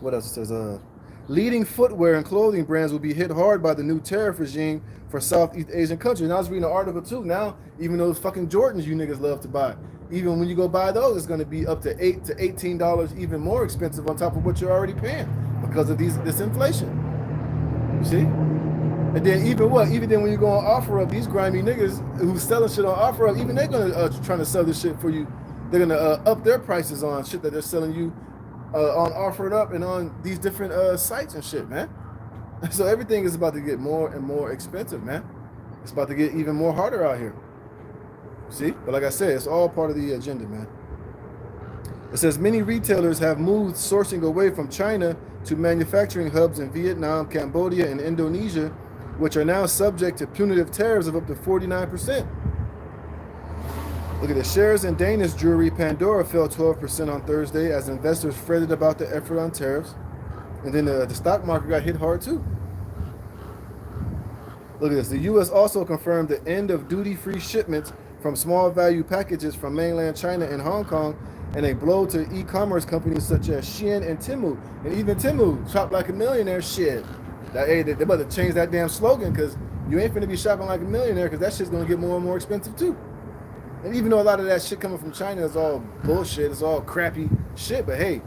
What else? It says, leading footwear and clothing brands will be hit hard by the new tariff regime for Southeast Asian countries. And I was reading an article, too. Now, even those fucking Jordans you niggas love to buy, even when you go buy those, it's going to be up to $8 to $18 even more expensive on top of what you're already paying because of this inflation. You see? And then even then when you go on OfferUp, these grimy niggas who's selling shit on OfferUp, even they're gonna trying to sell this shit for you. They're gonna up their prices on shit that they're selling you on OfferUp and on these different sites and shit, man. So everything is about to get more and more expensive, man. It's about to get even more harder out here. See? But like I said, it's all part of the agenda, man. It says many retailers have moved sourcing away from China to manufacturing hubs in Vietnam, Cambodia, and Indonesia, which are now subject to punitive tariffs of up to 49%. Look at the shares in Danish jewelry Pandora fell 12% on Thursday as investors fretted about the effort on tariffs. And then the stock market got hit hard too. Look at this. The U.S. also confirmed the end of duty-free shipments from small value packages from mainland China and Hong Kong, and a blow to e-commerce companies such as Shein and Temu. And even Temu, shop like a millionaire shit. They about to change that damn slogan because you ain't finna be shopping like a millionaire because that shit's gonna get more and more expensive too. And even though a lot of that shit coming from China is all bullshit, it's all crappy shit, but hey,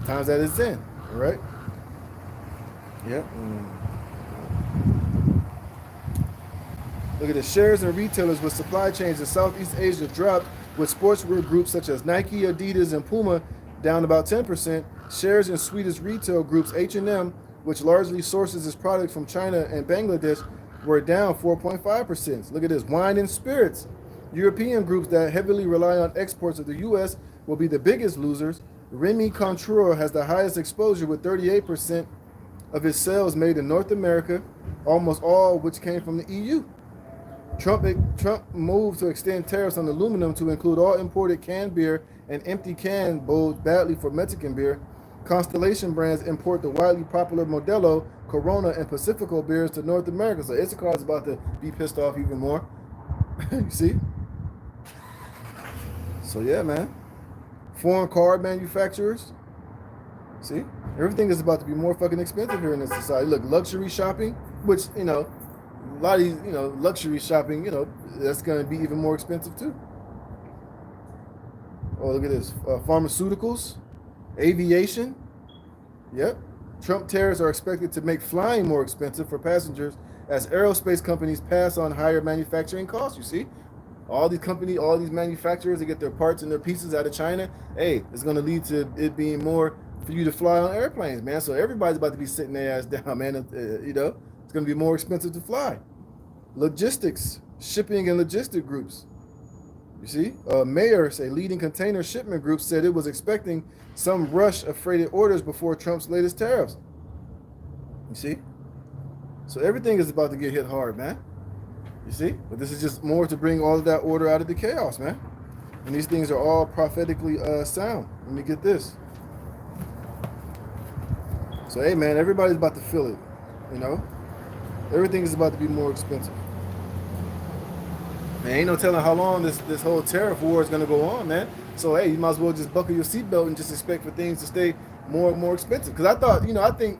times that it's in, all right? Yep. Look at the shares in retailers with supply chains in Southeast Asia dropped, with sportswear groups such as Nike, Adidas, and Puma down about 10%. Shares in Swedish retail groups H&M, which largely sources its products from China and Bangladesh, were down 4.5%. Look at this. Wine and spirits. European groups that heavily rely on exports of the U.S. will be the biggest losers. Remy Contour has the highest exposure with 38% of its sales made in North America, almost all which came from the EU. Trump moved to extend tariffs on aluminum to include all imported canned beer and empty can bodes badly for Mexican beer. Constellation Brands import the widely popular Modelo, Corona, and Pacifico beers to North America. So Issachar is about to be pissed off even more. You see? So yeah, man. Foreign car manufacturers. See? Everything is about to be more fucking expensive here in this society. Look, luxury shopping, which, you know, a lot of these, you know, luxury shopping, you know, that's going to be even more expensive too. Oh, look at this. Pharmaceuticals, aviation. Yep. Trump tariffs are expected to make flying more expensive for passengers as aerospace companies pass on higher manufacturing costs. You see? All these companies, all these manufacturers, they get their parts and their pieces out of China. Hey, it's going to lead to it being more for you to fly on airplanes, man. So everybody's about to be sitting their ass down, man. You know, it's going to be more expensive to fly. Logistics, shipping and logistic groups. You see, Mayors, a leading container shipment group, said it was expecting some rush of freighted orders before Trump's latest tariffs. You see? So everything is about to get hit hard, man. You see? But this is just more to bring all of that order out of the chaos, man. And these things are all prophetically sound. Let me get this. So, hey, man, everybody's about to feel it, you know? Everything is about to be more expensive. Man, ain't no telling how long this whole tariff war is going to go on, man. So, hey, you might as well just buckle your seatbelt and just expect for things to stay more and more expensive. Because I think,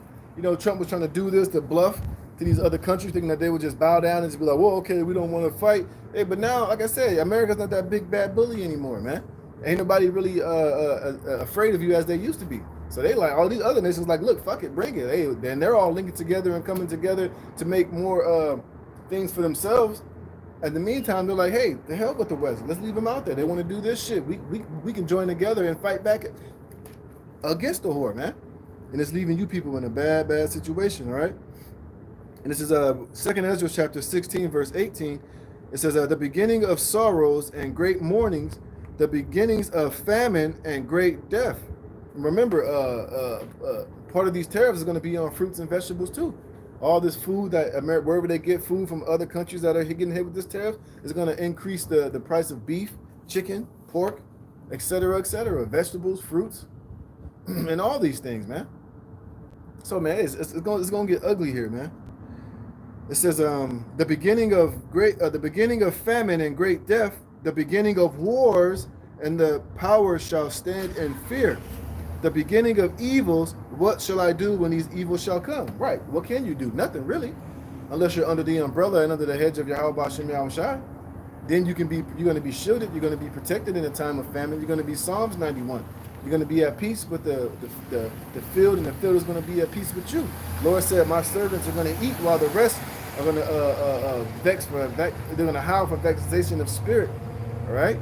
Trump was trying to do this to bluff to these other countries, thinking that they would just bow down and just be like, well, okay, we don't want to fight. Hey, but now, like I said, America's not that big bad bully anymore, man. Ain't nobody really afraid of you as they used to be. So they like all these other nations like, look, fuck it, bring it. Hey, and they're all linking together and coming together to make more things for themselves. In the meantime, they're like, hey, the hell with the West. Let's leave them out there. They want to do this shit. We can join together and fight back against the whore, man. And it's leaving you people in a bad, bad situation, all right? And this is 2 Ezra chapter 16, verse 18. It says, the beginning of sorrows and great mournings, the beginnings of famine and great death. And remember, part of these tariffs is going to be on fruits and vegetables too. All this food that wherever they get food from other countries that are getting hit with this tariff is going to increase the price of beef, chicken, pork, etc., vegetables, fruits, and all these things, man. So, man, it's going to get ugly here, man. It says the beginning of famine and great death, the beginning of wars, and the powers shall stand in fear. The beginning of evils, what shall I do when these evils shall come? Right, what can you do? Nothing really, unless you're under the umbrella and under the hedge of Yahweh Shem Yahushai. Then you're going to be shielded, you're going to be protected in a time of famine. You're going to be Psalms 91. You're going to be at peace with the field, and the field is going to be at peace with you. Lord said, my servants are going to eat while the rest are going to they're going to howl for vexation of spirit. All right?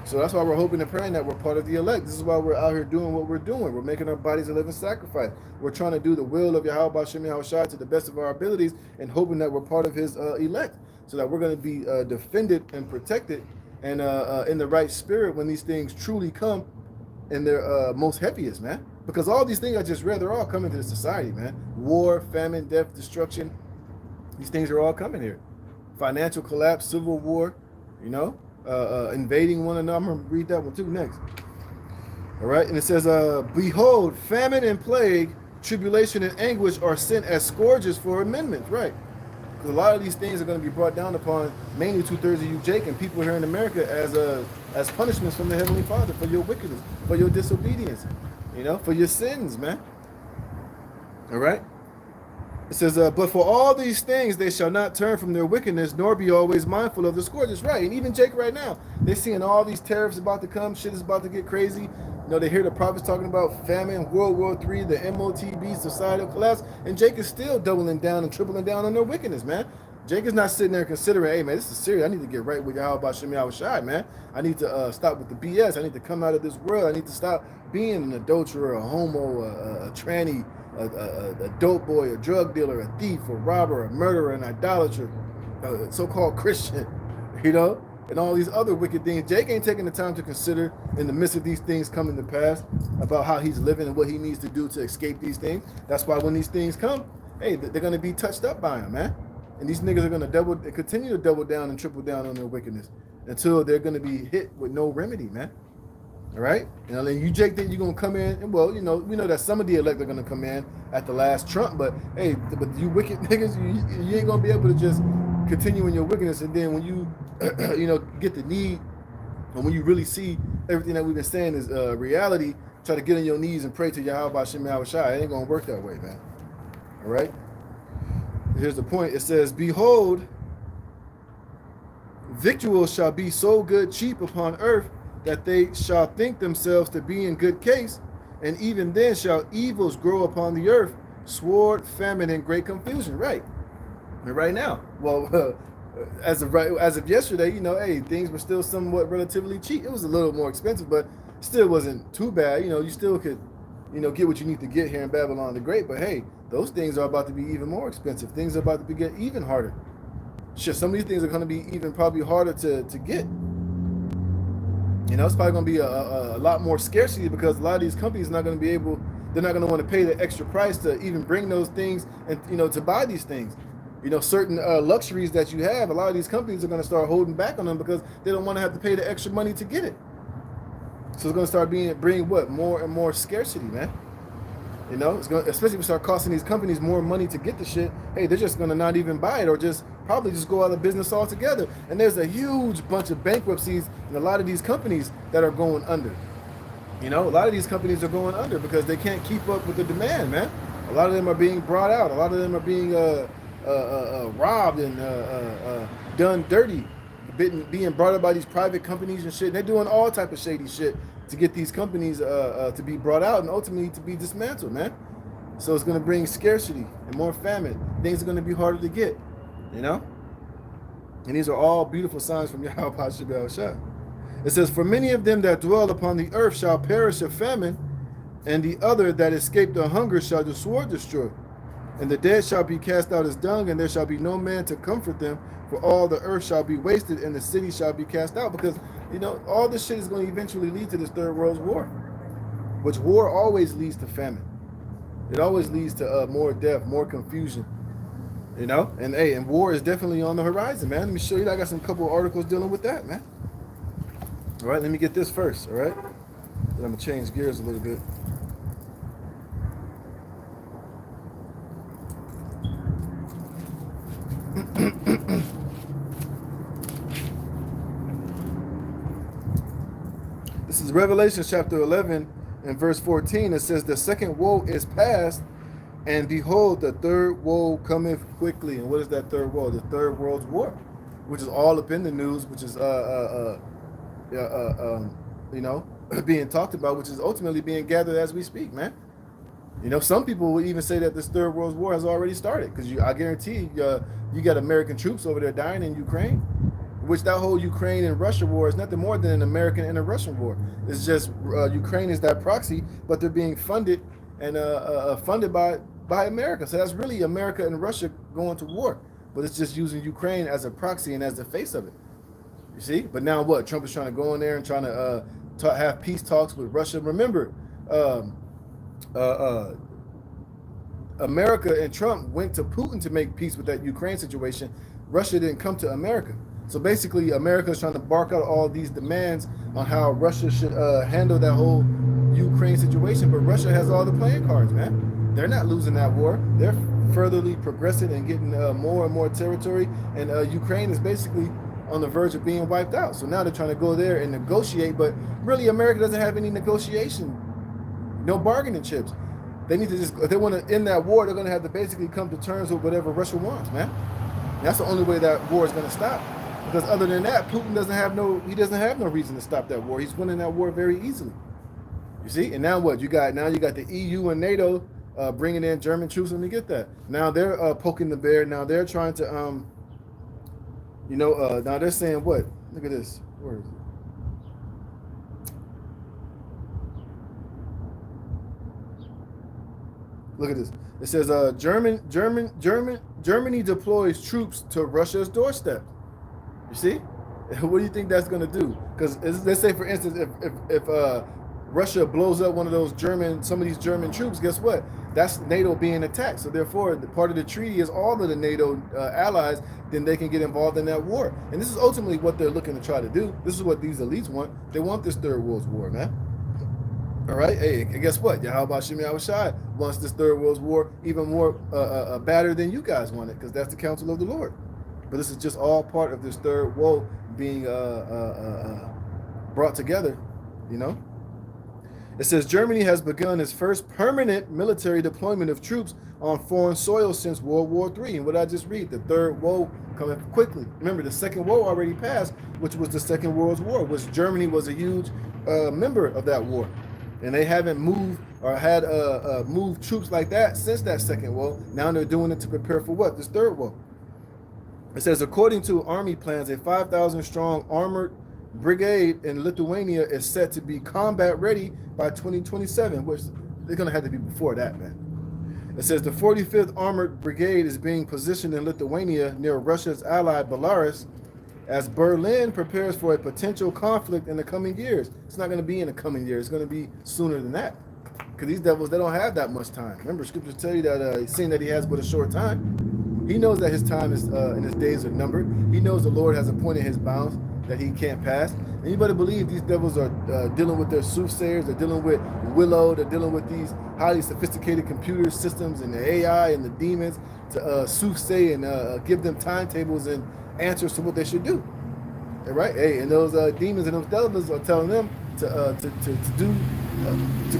So that's why we're hoping and praying that we're part of the elect. This is why we're out here doing what we're doing. We're making our bodies a living sacrifice. We're trying to do the will of Yahweh Shem Yahushai to the best of our abilities and hoping that we're part of his elect so that we're going to be defended and protected and in the right spirit when these things truly come in their most heaviest, man. Because all these things I just read, they're all coming to the society, man. War, famine, death, destruction. These things are all coming here. Financial collapse, civil war, invading one another. I'm going to read that one too next. All right. And it says, behold, famine and plague, tribulation and anguish are sent as scourges for amendments. Right. Because a lot of these things are going to be brought down upon mainly 2/3 of you, Jake, and people here in America as punishments from the Heavenly Father for your wickedness, for your disobedience, for your sins, man. All right. It says, but for all these things they shall not turn from their wickedness, nor be always mindful of the scourges. Right, and even Jake right now, They're seeing all these tariffs about to come. Shit is about to get crazy. You know, they hear the prophets talking about famine, World War III, the MOTB, societal collapse, and Jake is still doubling down and tripling down on their wickedness, man. Jake is not sitting there considering, hey, man, this is serious. I need to get right with Yahweh Shem Yahweh Shai, man. I need to stop with the BS. I need to come out of this world. I need to stop being an adulterer, a homo, a tranny, a dope boy, a drug dealer, a thief, a robber, a murderer, an idolater, a so-called Christian, you know, and all these other wicked things. Jake ain't taking the time to consider in the midst of these things coming to pass about how he's living and what he needs to do to escape these things. That's why when these things come, hey, they're going to be touched up by him, man. And these niggas are going to continue to double down and triple down on their wickedness until they're going to be hit with no remedy, man. All right? You know, then you, Jake, think you're going to come in, and well, you know, we know that some of the elect are going to come in at the last trump, but hey, but you wicked niggas, you ain't going to be able to just continue in your wickedness, and then when you, you know, get the need, and when you really see everything that we've been saying is reality, try to get on your knees and pray to Yahweh Shem Yahweh Shai. It ain't going to work that way, man. All right? Here's the point. It says, behold, victuals shall be so good cheap upon earth that they shall think themselves to be in good case, and even then shall evils grow upon the earth, sword, famine, and great confusion. Right. And right now, well, as of yesterday, you know, hey, things were still somewhat relatively cheap. It was a little more expensive, but still wasn't too bad. You know, you still could, you know, get what you need to get here in Babylon the Great. But hey, those things are about to be even more expensive. Things are about to get even harder. Shit, some of these things are going to be even probably harder to get. You know, it's probably going to be a lot more scarcity because a lot of these companies are not going to be able, they're not going to want to pay the extra price to even bring those things and, you know, to buy these things. You know, certain luxuries that you have, a lot of these companies are going to start holding back on them because they don't want to have to pay the extra money to get it. So it's going to start bringing what? More and more scarcity, man. You know, it's going to, especially if we start costing these companies more money to get the shit, hey, they're just going to not even buy it or just probably just go out of business altogether. And there's a huge bunch of bankruptcies in a lot of these companies that are going under. You know, a lot of these companies are going under because they can't keep up with the demand, man. A lot of them are being brought out. A lot of them are being robbed and done dirty, being brought up by these private companies and shit. And they're doing all type of shady shit to get these companies to be brought out and ultimately to be dismantled, man. So it's going to bring scarcity and more famine. Things are going to be harder to get, you know. And these are all beautiful signs from Yahweh Shem Yahweh Shai. It says, for many of them that dwell upon the earth shall perish of famine, and the other that escape the hunger shall the sword destroy. And the dead shall be cast out as dung, and there shall be no man to comfort them, for all the earth shall be wasted, and the city shall be cast out. Because, you know, all this shit is going to eventually lead to this Third World War, which war always leads to famine. It always leads to more death, more confusion, you know? And hey, and war is definitely on the horizon, man. Let me show you. I got some couple of articles dealing with that, man. All right, let me get this first, all right? Then I'm going to change gears a little bit. This is Revelation chapter 11 and verse 14. It says, the second woe is past, and behold, the third woe cometh quickly. And what is that third woe? The third world's war, which is all up in the news, which is you know, being talked about, which is ultimately being gathered as we speak, man. You know, some people would even say that this third world war has already started because I guarantee you got American troops over there dying in Ukraine, which that whole Ukraine and Russia war is nothing more than an American and a Russian war. It's just Ukraine is that proxy, but they're being funded and funded by America. So that's really America and Russia going to war, but it's just using Ukraine as a proxy and as the face of it. You see? But now what? Trump is trying to go in there and trying to have peace talks with Russia. Remember, America and Trump went to Putin to make peace with that Ukraine situation. Russia didn't come to America. So basically, America is trying to bark out all these demands on how Russia should handle that whole Ukraine situation. But Russia has all the playing cards, man. They're not losing that war. They're furtherly progressing and getting more and more territory. And Ukraine is basically on the verge of being wiped out. So now they're trying to go there and negotiate. But really, America doesn't have any negotiation, no bargaining chips. They need to just, if they want to end that war, they're going to have to basically come to terms with whatever Russia wants, man. And that's the only way that war is going to stop. Because other than that, Putin doesn't have no reason to stop that war. He's winning that war very easily. You see, and now what you got? Now you got the EU and NATO bringing in German troops. Let me get that. Now they're poking the bear. Now they're trying to, now they're saying what? Look at this. Where is it? Look at this. It says Germany deploys troops to Russia's doorstep. You see? What do you think that's going to do? Because let's say, for instance, if Russia blows up some of these German troops, guess what? That's NATO being attacked. So therefore, part of the treaty is all of the NATO allies, then they can get involved in that war. And this is ultimately what they're looking to try to do. This is what these elites want. They want this Third World War, man. All right. Hey, and guess what? How about Shimi Awashai wants this Third World War even more badder than you guys want it, because that's the counsel of the Lord. But this is just all part of this third woe being brought together, you know. It says Germany has begun its first permanent military deployment of troops on foreign soil since World War III. And what I just read, the third woe coming quickly. Remember, the second woe already passed, which was the Second World War, which Germany was a huge member of that war. And they haven't moved or had moved troops like that since that second woe. Now they're doing it to prepare for what? This third woe. It says, according to army plans, a 5,000 strong armored brigade in Lithuania is set to be combat ready by 2027, which they're going to have to be before that, man. It says the 45th Armored Brigade is being positioned in Lithuania near Russia's ally Belarus as Berlin prepares for a potential conflict in the coming years. It's not going to be in the coming years. It's going to be sooner than that. Because these devils, they don't have that much time. Remember, scriptures tell you that seeing that he has but a short time. He knows that his time is and his days are numbered. He knows the Lord has appointed his bounds that he can't pass. And you better believe these devils are dealing with their soothsayers. They're dealing with Willow. They're dealing with these highly sophisticated computer systems and the AI and the demons to soothsay and give them timetables and answers to what they should do. All right? Hey, and those demons and those devils are telling them to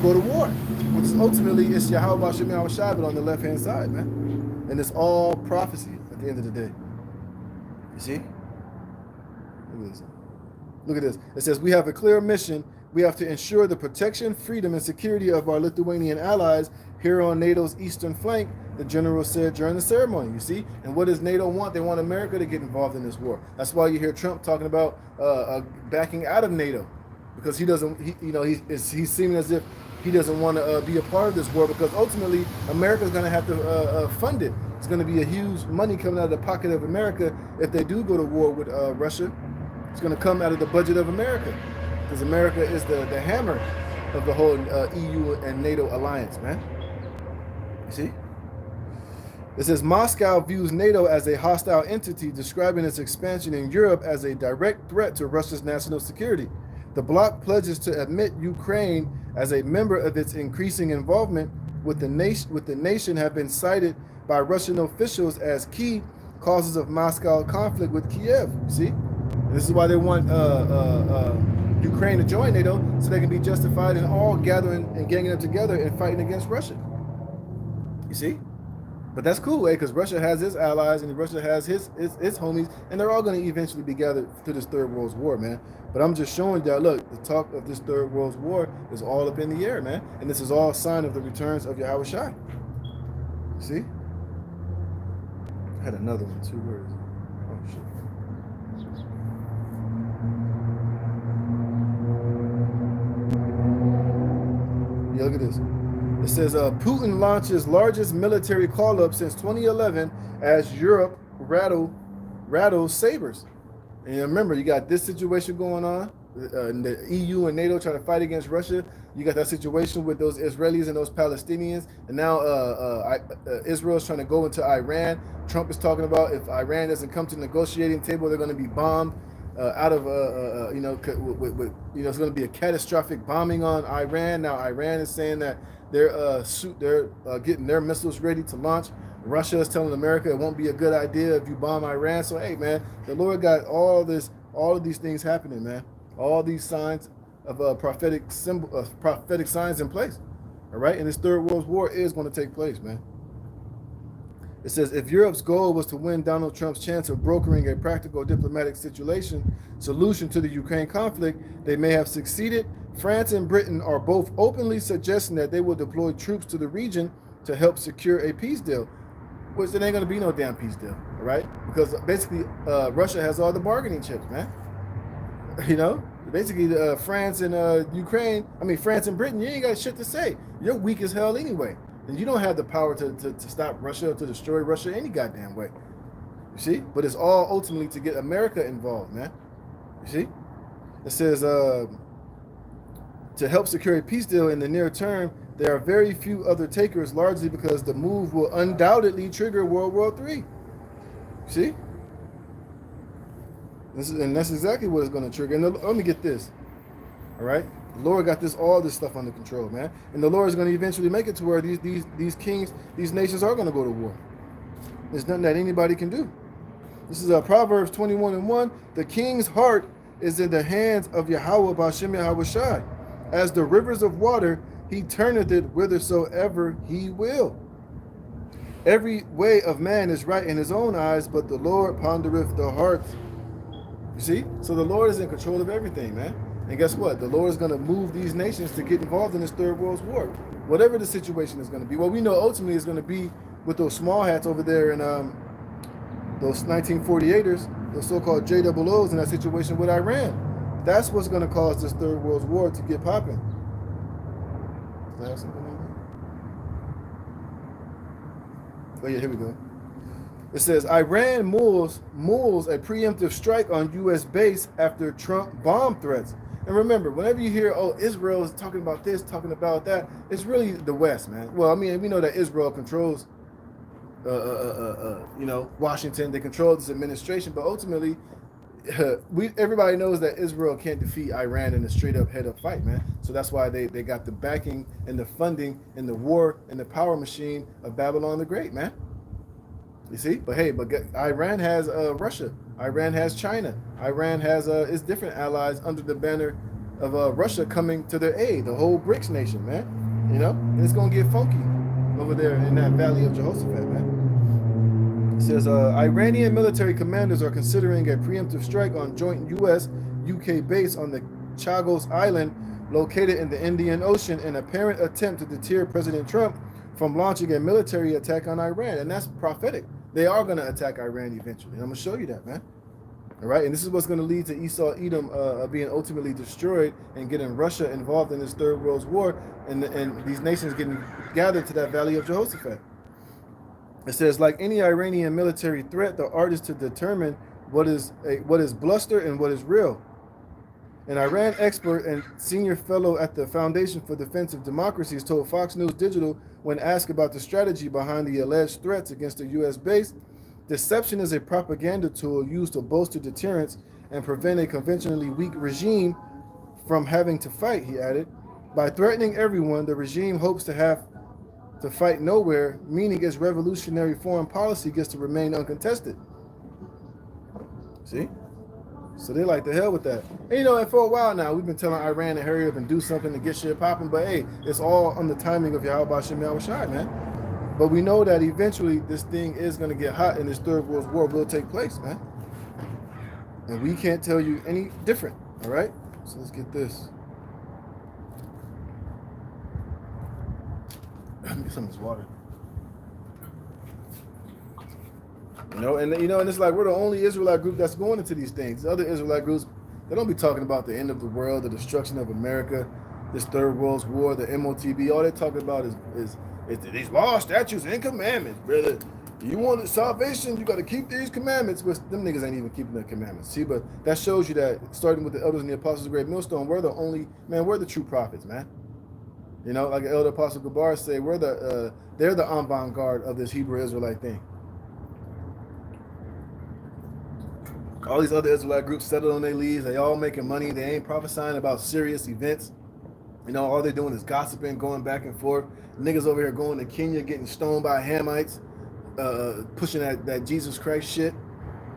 go to war, which is ultimately it's Yahweh Shem Yahweh Shabbat on the left hand side, man. And it's all prophecy at the end of the day. You see? Look at this. Look at this. It says, we have a clear mission. We have to ensure the protection, freedom, and security of our Lithuanian allies here on NATO's eastern flank, the general said during the ceremony, you see? And what does NATO want? They want America to get involved in this war. That's why you hear Trump talking about backing out of NATO, because he doesn't, he's seeming as if he doesn't want to be a part of this war, because ultimately America is going to have to fund it. It's going to be a huge money coming out of the pocket of America if they do go to war with Russia. It's going to come out of the budget of America, because America is the hammer of the whole EU and NATO alliance, man. You see? It says Moscow views NATO as a hostile entity, describing its expansion in Europe as a direct threat to Russia's national security. The bloc pledges to admit Ukraine as a member of its increasing involvement with the nation have been cited by Russian officials as key causes of Moscow conflict with Kiev. See, this is why they want Ukraine to join NATO, so they can be justified in all gathering and ganging up together and fighting against Russia. You see, but that's cool, because Russia has its allies and Russia has his homies, and they're all going to eventually be gathered through this Third World War, man. But I'm just showing y'all, look, the talk of this Third World War is all up in the air, man. And this is all a sign of the returns of Yahweh Shai. See? I had another one too. Where is it? Oh, shit. Yeah, look at this. It says Putin launches largest military call-up since 2011 as Europe rattles sabers. And remember, you got this situation going on. The EU and NATO trying to fight against Russia. You got that situation with those Israelis and those Palestinians. And now Israel is trying to go into Iran. Trump is talking about if Iran doesn't come to the negotiating table, they're going to be bombed out of, it's going to be a catastrophic bombing on Iran. Now Iran is saying that they're getting their missiles ready to launch. Russia is telling America it won't be a good idea if you bomb Iran. So hey, man, the Lord got all of these things happening, man. All these signs of prophetic signs in place. All right, and this Third World War is going to take place, man. It says, if Europe's goal was to win Donald Trump's chance of brokering a practical diplomatic solution to the Ukraine conflict, they may have succeeded. France and Britain are both openly suggesting that they will deploy troops to the region to help secure a peace deal, which there ain't going to be no damn peace deal, all right? Because basically, Russia has all the bargaining chips, man. You know, basically, France and France and Britain, you ain't got shit to say. You're weak as hell anyway. And you don't have the power to stop Russia or to destroy Russia any goddamn way. You see? But it's all ultimately to get America involved, man. You see? It says, to help secure a peace deal in the near term, there are very few other takers, largely because the move will undoubtedly trigger World War III. See? And that's exactly what it's going to trigger. And let me get this. All right? The Lord got all this stuff under control, man. And the Lord is going to eventually make it to where these kings, these nations are going to go to war. There's nothing that anybody can do. This is Proverbs 21:1. The king's heart is in the hands of Yahweh B'Shem Yahweh Shai. As the rivers of water, he turneth it whithersoever he will. Every way of man is right in his own eyes, but the Lord pondereth the hearts. You see? So the Lord is in control of everything, man. And guess what? The Lord is going to move these nations to get involved in this Third World War. Whatever the situation is going to be. Well, we know ultimately it's going to be with those small hats over there in those 1948ers, those so-called JOOs in that situation with Iran. That's what's going to cause this Third World War to get popping. Does that have something on there? Oh yeah, here we go. It says, Iran mulls a preemptive strike on U.S. base after Trump bomb threats. And remember, whenever you hear, oh, Israel is talking about this, talking about that, it's really the West, man. Well, I mean, we know that Israel controls, Washington. They control this administration, but ultimately, everybody knows that Israel can't defeat Iran in a straight-up head-up fight, man. So that's why they got the backing and the funding and the war and the power machine of Babylon the Great, man. You see? But hey, Iran has Russia. Iran has China. Iran has its different allies under the banner of Russia coming to their aid. The whole BRICS nation, man. You know? And it's going to get funky over there in that valley of Jehoshaphat, man. It says, Iranian military commanders are considering a preemptive strike on joint U.S.-UK base on the Chagos Island located in the Indian Ocean in an apparent attempt to deter President Trump from launching a military attack on Iran. And that's prophetic. They are going to attack Iran eventually. And I'm going to show you that, man. All right? And this is what's going to lead to Esau, Edom being ultimately destroyed and getting Russia involved in this Third World War and these nations getting gathered to that valley of Jehoshaphat. It says, like any Iranian military threat, the art is to determine what is bluster and what is real. An Iran expert and senior fellow at the Foundation for Defense of Democracies told Fox News Digital when asked about the strategy behind the alleged threats against a U.S. base, deception is a propaganda tool used to bolster deterrence and prevent a conventionally weak regime from having to fight, he added. By threatening everyone, the regime hopes to have to fight nowhere, meaning its revolutionary foreign policy gets to remain uncontested. See? So they like the hell with that. And, and for a while now, we've been telling Iran to hurry up and do something to get shit popping. But hey, it's all on the timing of Yahweh B'Shem Yahweh Shai, man. But we know that eventually this thing is going to get hot and this Third World War will take place, man. And we can't tell you any different, all right? So let's get this. Let me get some of this water. And it's like we're the only Israelite group that's going into these things. The other Israelite groups, they don't be talking about the end of the world, the destruction of America, this Third World War, the MOTB. All they talk about is these laws, statutes, and commandments, brother. You want salvation, you got to keep these commandments. But them niggas ain't even keeping the commandments. See, but that shows you that starting with the elders and the apostles of Great Millstone, we're the true prophets, man. Like Elder Apostle Gabar say, they're the avant-garde of this Hebrew Israelite thing. All these other Israelite groups settled on their leaves. They all making money. They ain't prophesying about serious events. All they're doing is gossiping, going back and forth. Niggas over here going to Kenya, getting stoned by Hamites, pushing that Jesus Christ shit.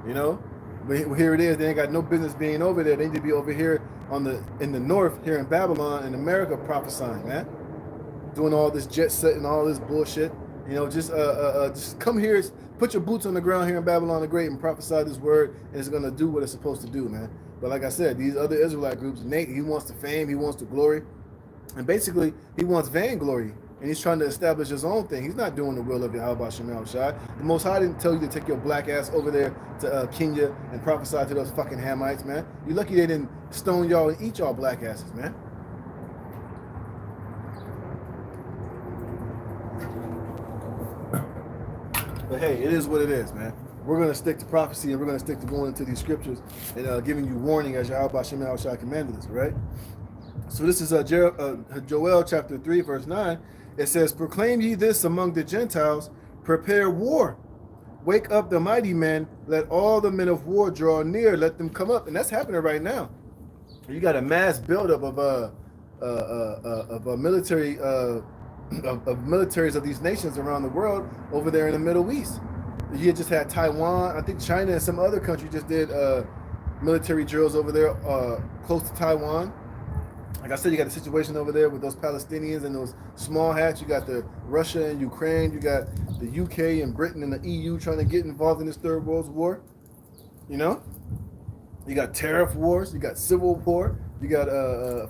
But here it is. They ain't got no business being over there. They need to be over here in the north, here in Babylon, in America, prophesying, man. Doing all this jet set and all this bullshit. You know, just come here, put your boots on the ground here in Babylon the Great and prophesy this word, and it's gonna do what it's supposed to do, man. But like I said, these other Israelite groups, Nate, he wants the fame, he wants the glory, and basically he wants vainglory, and he's trying to establish his own thing. He's not doing the will of Yahweh Shem Shai. The Most High didn't tell you to take your black ass over there to Kenya and prophesy to those fucking Hamites, man. You lucky they didn't stone y'all and eat y'all black asses, man. But hey, it is what it is, man. We're going to stick to prophecy, and we're going to stick to going into these scriptures and giving you warning as Yahweh Shem Shai commanded us, right? So this is Joel chapter 3, verse 9. It says, proclaim ye this among the Gentiles, prepare war. Wake up the mighty men, let all the men of war draw near, let them come up. And that's happening right now. You got a mass buildup of military of militaries of these nations around the world over there in the Middle East. You just had Taiwan, I think China and some other country just did military drills over there close to Taiwan. Like I said, you got a situation over there with those Palestinians and those small hats. You got the Russia and Ukraine. You got the UK and Britain and the EU trying to get involved in this third world war. You know, you got tariff wars. You got civil war. You got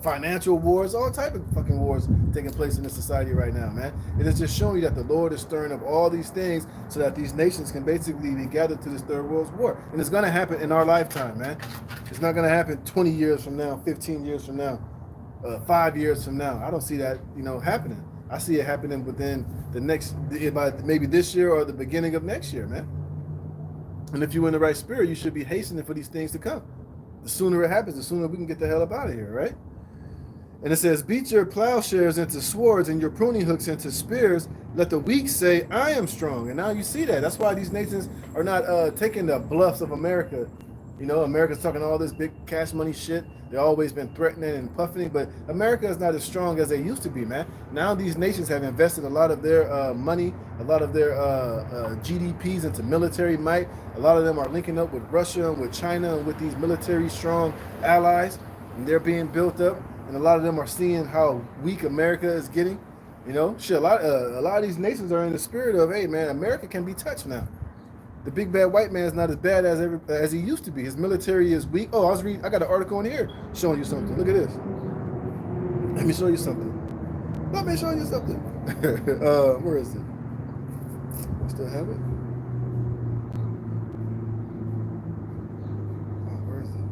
financial wars. All type of fucking wars taking place in this society right now, man. It is just showing you that the Lord is stirring up all these things so that these nations can basically be gathered to this third world war. And it's going to happen in our lifetime, man. It's not going to happen 20 years from now, 15 years from now. 5 years from now. I don't see that, happening. I see it happening within the next, maybe this year or the beginning of next year, man. And if you're in the right spirit, you should be hastening for these things to come. The sooner it happens, the sooner we can get the hell up out of here, right? And it says, beat your plowshares into swords and your pruning hooks into spears. Let the weak say, I am strong. And now you see that. That's why these nations are not taking the bluffs of America. America's talking all this big cash money shit. They've always been threatening and puffing, but America is not as strong as they used to be, man. Now these nations have invested a lot of their money, a lot of their GDPs into military might. A lot of them are linking up with Russia and with China and with these military strong allies, and they're being built up. And a lot of them are seeing how weak America is getting. A lot of these nations are in the spirit of, hey, man, America can be touched now. The big bad white man is not as bad as he used to be. His military is weak. Oh, I got an article in here showing you something. Look at this. Let me show you something. Let me show you something. Where is it? I still have it? Oh, where is it?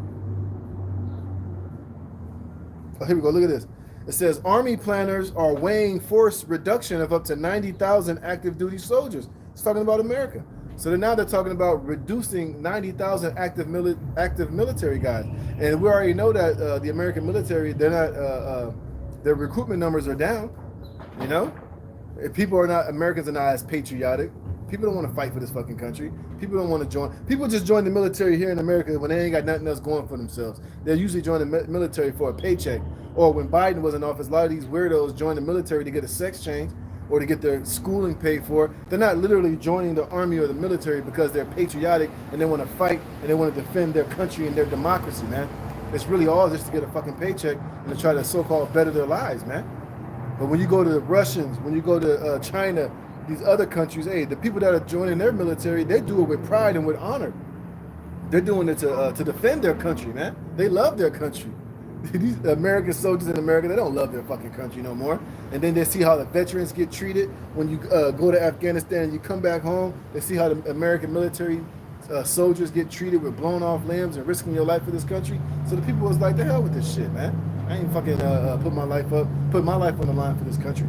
Oh, here we go. Look at this. It says Army planners are weighing force reduction of up to 90,000 active duty soldiers. It's talking about America. So now they're talking about reducing 90,000 active military guys, and we already know that the American military, they're not their recruitment numbers are down. Americans are not as patriotic. People don't want to fight for this fucking country. People don't want to join. People just join the military here in America when they ain't got nothing else going for themselves. They usually join the military for a paycheck, or when Biden was in office, a lot of these weirdos joined the military to get a sex change or to get their schooling paid for. They're not literally joining the army or the military because they're patriotic and they want to fight and they want to defend their country and their democracy, man. It's really all just to get a fucking paycheck and to try to so-called better their lives, man. But when you go to the Russians, when you go to China, these other countries, hey, the people that are joining their military, they do it with pride and with honor. They're doing it to defend their country, man. They love their country. These American soldiers in America, they don't love their fucking country no more. And then they see how the veterans get treated when you go to Afghanistan and you come back home. They see how the American military soldiers get treated with blown off limbs and risking your life for this country. So the people was like, the hell with this shit, man. I ain't fucking put my life on the line for this country.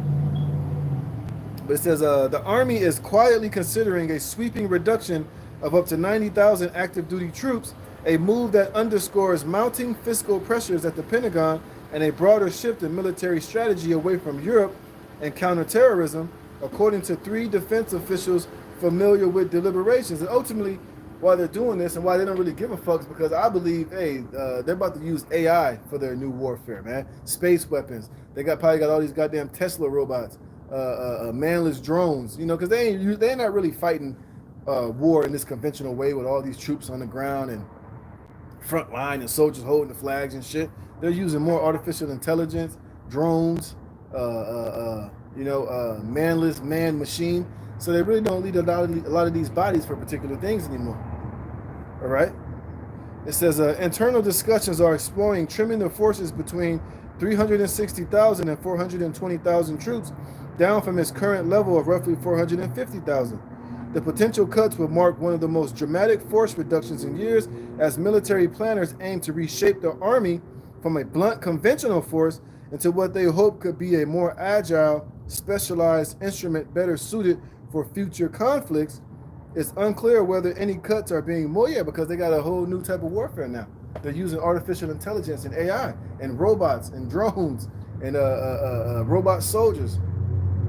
But it says the Army is quietly considering a sweeping reduction of up to 90,000 active duty troops, a move that underscores mounting fiscal pressures at the Pentagon and a broader shift in military strategy away from Europe and counterterrorism, according to 3 defense officials familiar with deliberations. And ultimately, why they're doing this and why they don't really give a fuck is because I believe, hey, they're about to use AI for their new warfare, man. Space weapons. They probably got all these goddamn Tesla robots, manless drones, because they're not really fighting war in this conventional way with all these troops on the ground and front line and soldiers holding the flags and shit. They're using more artificial intelligence, drones, manless man machine. So they really don't need a lot of these bodies for particular things anymore. All right. It says internal discussions are exploring trimming the forces between 360,000 and 420,000 troops down from its current level of roughly 450,000. The potential cuts would mark one of the most dramatic force reductions in years as military planners aim to reshape the army from a blunt conventional force into what they hope could be a more agile, specialized instrument better suited for future conflicts. It's unclear whether any cuts are being more, yeah, because they got a whole new type of warfare now. They're using artificial intelligence and AI and robots and drones and robot soldiers.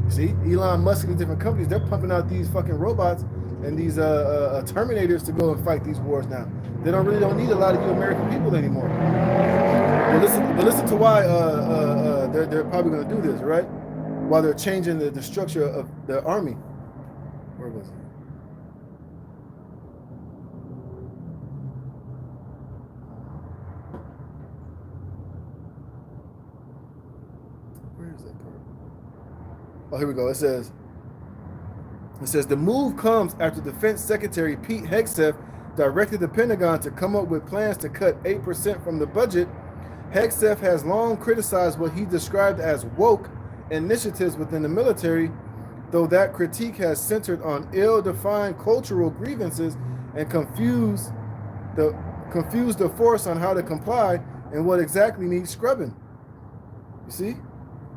See, Elon Musk and these different companies, they're pumping out these fucking robots and these Terminators to go and fight these wars now. They don't need a lot of you American people anymore. But listen to why they're probably going to do this, right? While they're changing the structure of the army. Where was it? Where is that part? Oh, here we go. It says the move comes after Defense Secretary Pete Hegseth directed the Pentagon to come up with plans to cut 8% from the budget. Hegseth has long criticized what he described as woke initiatives within the military, though that critique has centered on ill-defined cultural grievances and confused the force on how to comply and what exactly needs scrubbing. You see?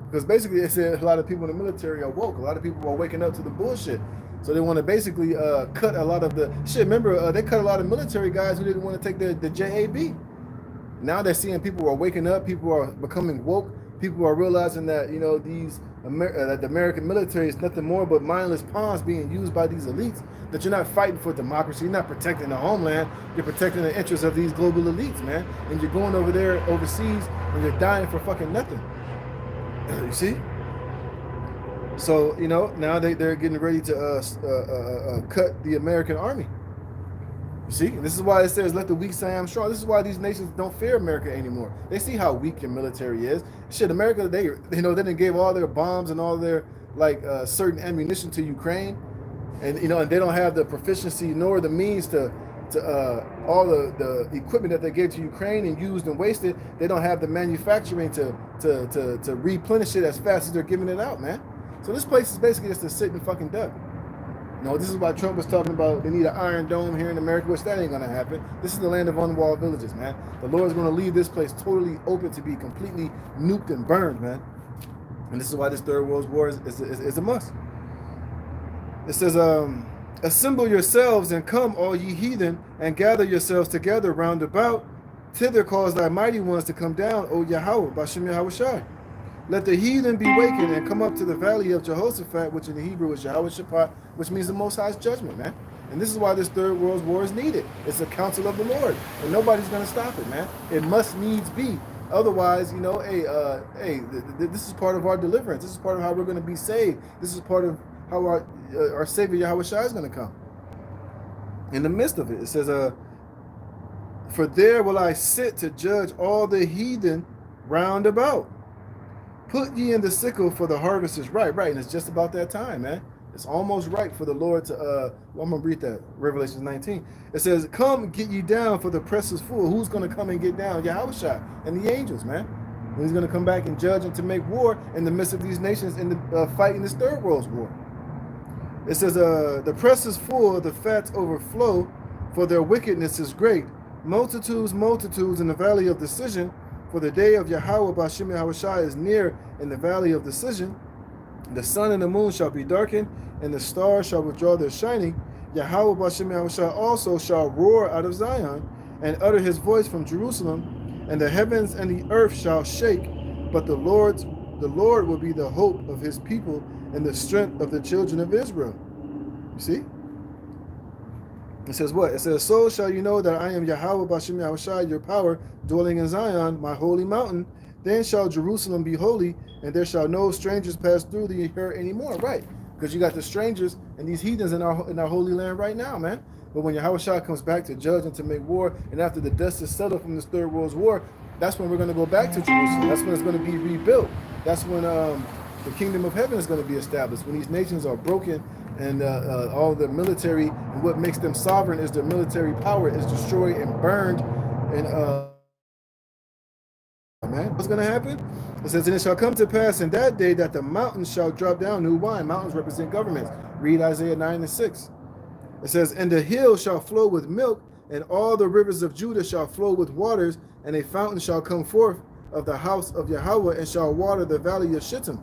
Because basically it said a lot of people in the military are woke. A lot of people are waking up to the bullshit. So they want to basically cut a lot of the shit. Remember, they cut a lot of military guys who didn't want to take the JAB. Now they're seeing people are waking up. People are becoming woke. People are realizing that that the American military is nothing more but mindless pawns being used by these elites. That you're not fighting for democracy. You're not protecting the homeland. You're protecting the interests of these global elites, man. And you're going over there overseas and you're dying for fucking nothing. You see? So, now they're getting ready to cut the American army. You see? And this is why it says, let the weak say I'm strong. This is why these nations don't fear America anymore. They see how weak your military is. Shit, America, they didn't give all their bombs and all their, certain ammunition to Ukraine. And, and they don't have the proficiency nor the means to all the equipment that they gave to Ukraine and used and wasted. They don't have the manufacturing to replenish it as fast as they're giving it out, man. So this place is basically just a sitting fucking duck. This is why Trump was talking about they need an Iron Dome here in America, which that ain't gonna happen. This is the land of unwalled villages, man. The Lord's gonna leave this place totally open to be completely nuked and burned, man. And this is why this Third World War is a must. It says, assemble yourselves and come, all ye heathen, and gather yourselves together round about. Thither cause thy mighty ones to come down, O Yahweh, Bashem Yahushai. Let the heathen be wakened and come up to the valley of Jehoshaphat, which in the Hebrew is Yahweh Shaphat, which means the Most High's judgment, man. And this is why this Third World War is needed. It's a counsel of the Lord, and nobody's going to stop it, man. It must needs be. Otherwise, this is part of our deliverance. This is part of how we're going to be saved. This is part of how our Savior Yahweh Shai is going to come. In the midst of it, it says, for there will I sit to judge all the heathen round about. Put ye in the sickle, for the harvest is ripe. Right, and it's just about that time, man. It's almost right for the Lord to, I'm going to read that, Revelation 19. It says, come get ye down, for the press is full. Who's going to come and get down? Yahweh Shai and the angels, man. And he's going to come back and judge and to make war in the midst of these nations in the fight in this Third World War. It says, the press is full, the fats overflow, for their wickedness is great. Multitudes in the valley of decision, for the day of Yahweh Bashem Yahushai is near in the valley of decision. The sun and the moon shall be darkened, and the stars shall withdraw their shining. Yahweh Bashem Yahushai also shall roar out of Zion, and utter his voice from Jerusalem, and the heavens and the earth shall shake, but the Lord will be the hope of his people and the strength of the children of Israel. You see? It says what? It says, so shall you know that I am Yahweh Bashem Yahushai, your power, dwelling in Zion, my holy mountain. Then shall Jerusalem be holy, and there shall no strangers pass through the her anymore. Right? Because you got the strangers and these heathens in our holy land right now, man. But when Yahweh Shai comes back to judge and to make war, and after the dust is settled from this Third World War, that's when we're going to go back to Jerusalem. That's when it's going to be rebuilt. That's when the kingdom of heaven is going to be established. When these nations are broken and all the military, and what makes them sovereign is their military power is destroyed and burned. And man, what's going to happen? It says, and it shall come to pass in that day that the mountains shall drop down new wine. Mountains represent governments. Read Isaiah 9 and 6. It says, and the hills shall flow with milk, and all the rivers of Judah shall flow with waters, and a fountain shall come forth of the house of Yahweh, and shall water the valley of Shittim.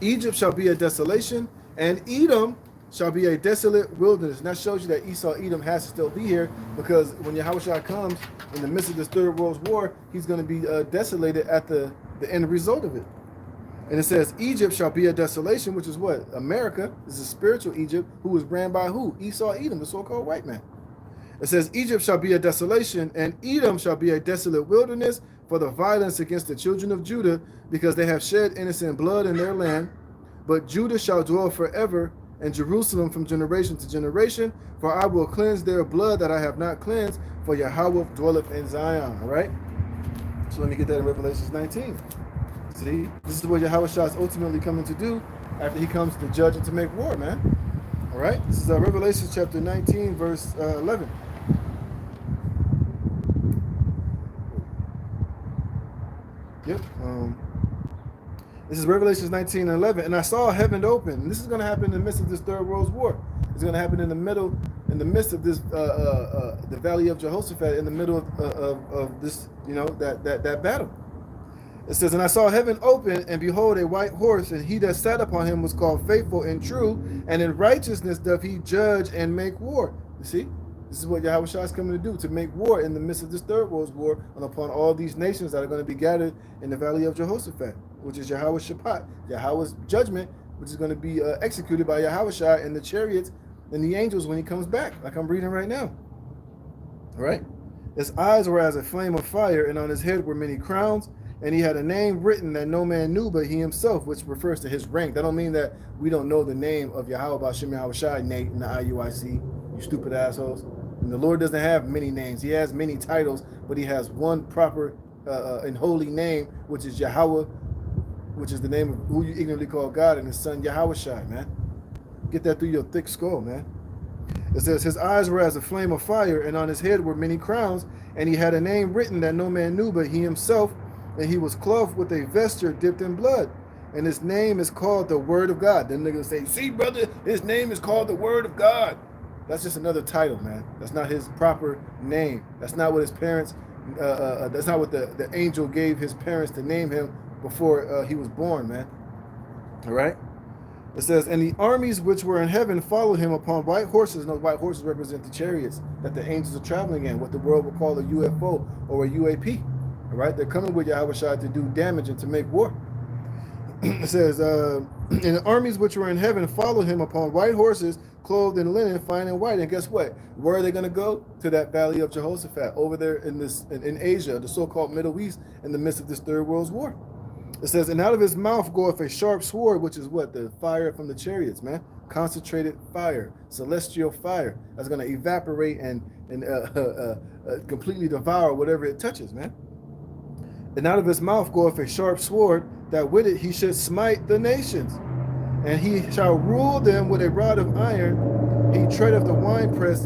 Egypt shall be a desolation, and Edom shall be a desolate wilderness. And that shows you that Esau, Edom has to still be here, because when Yahushua comes in the midst of this Third World War, he's going to be desolated at the end result of it. And it says, Egypt shall be a desolation, which is what? America is a spiritual Egypt, who was ran by who? Esau, Edom, the so-called white man. It says, Egypt shall be a desolation, and Edom shall be a desolate wilderness for the violence against the children of Judah, because they have shed innocent blood in their land. But Judah shall dwell forever, and Jerusalem from generation to generation, for I will cleanse their blood that I have not cleansed, for Yahweh dwelleth in Zion. All right? So let me get that in Revelation 19. See, this is what Yahushua is ultimately coming to do after he comes to judge and to make war, man. All right? This is Revelation chapter 19, verse 11. Yep. This is Revelation 19 and 11. And I saw heaven open. And this is going to happen in the midst of this Third World War. It's going to happen in the midst of this, the Valley of Jehoshaphat, in the middle of this, that battle. It says, and I saw heaven open, and behold, a white horse, and he that sat upon him was called Faithful and True, and in righteousness doth he judge and make war. You see? This is what Yahushua is coming to do, to make war in the midst of this Third World War, and upon all these nations that are going to be gathered in the Valley of Jehoshaphat, which is Yahweh's Shabbat, Yahweh's judgment, which is going to be executed by Yahushua and the chariots and the angels when he comes back, like I'm reading right now. All right? His eyes were as a flame of fire, and on his head were many crowns, and he had a name written that no man knew but he himself, which refers to his rank. That don't mean that we don't know the name of Yahweh B'Shem Yahushua, Nate, in the IUIC, you stupid assholes. And the Lord doesn't have many names. He has many titles, but he has one proper and holy name, which is Yahweh, which is the name of who you ignorantly call God, and his son Yahushua, man. Get that through your thick skull, man. It says, his eyes were as a flame of fire, and on his head were many crowns, and he had a name written that no man knew but he himself, and he was clothed with a vesture dipped in blood, and his name is called the Word of God. Then they're going to say, see, brother, his name is called the Word of God. That's just another title, man. That's not his proper name. That's not what his parents, that's not what the angel gave his parents to name him before he was born, man. All right? It says, and the armies which were in heaven followed him upon white horses. And those white horses represent the chariots that the angels are traveling in, what the world will call a UFO or a UAP. All right? They're coming with Yahushua to do damage and to make war. It says, and the armies which were in heaven followed him upon white horses, clothed in linen, fine and white. And guess what? Where are they going to go? To that Valley of Jehoshaphat, over there in Asia, the so-called Middle East, in the midst of this Third World War. It says, and out of his mouth goeth a sharp sword, which is what? The fire from the chariots, man. Concentrated fire, celestial fire, that's going to evaporate and completely devour whatever it touches, man. And out of his mouth goeth a sharp sword, that with it he should smite the nations. And he shall rule them with a rod of iron. He treadeth the winepress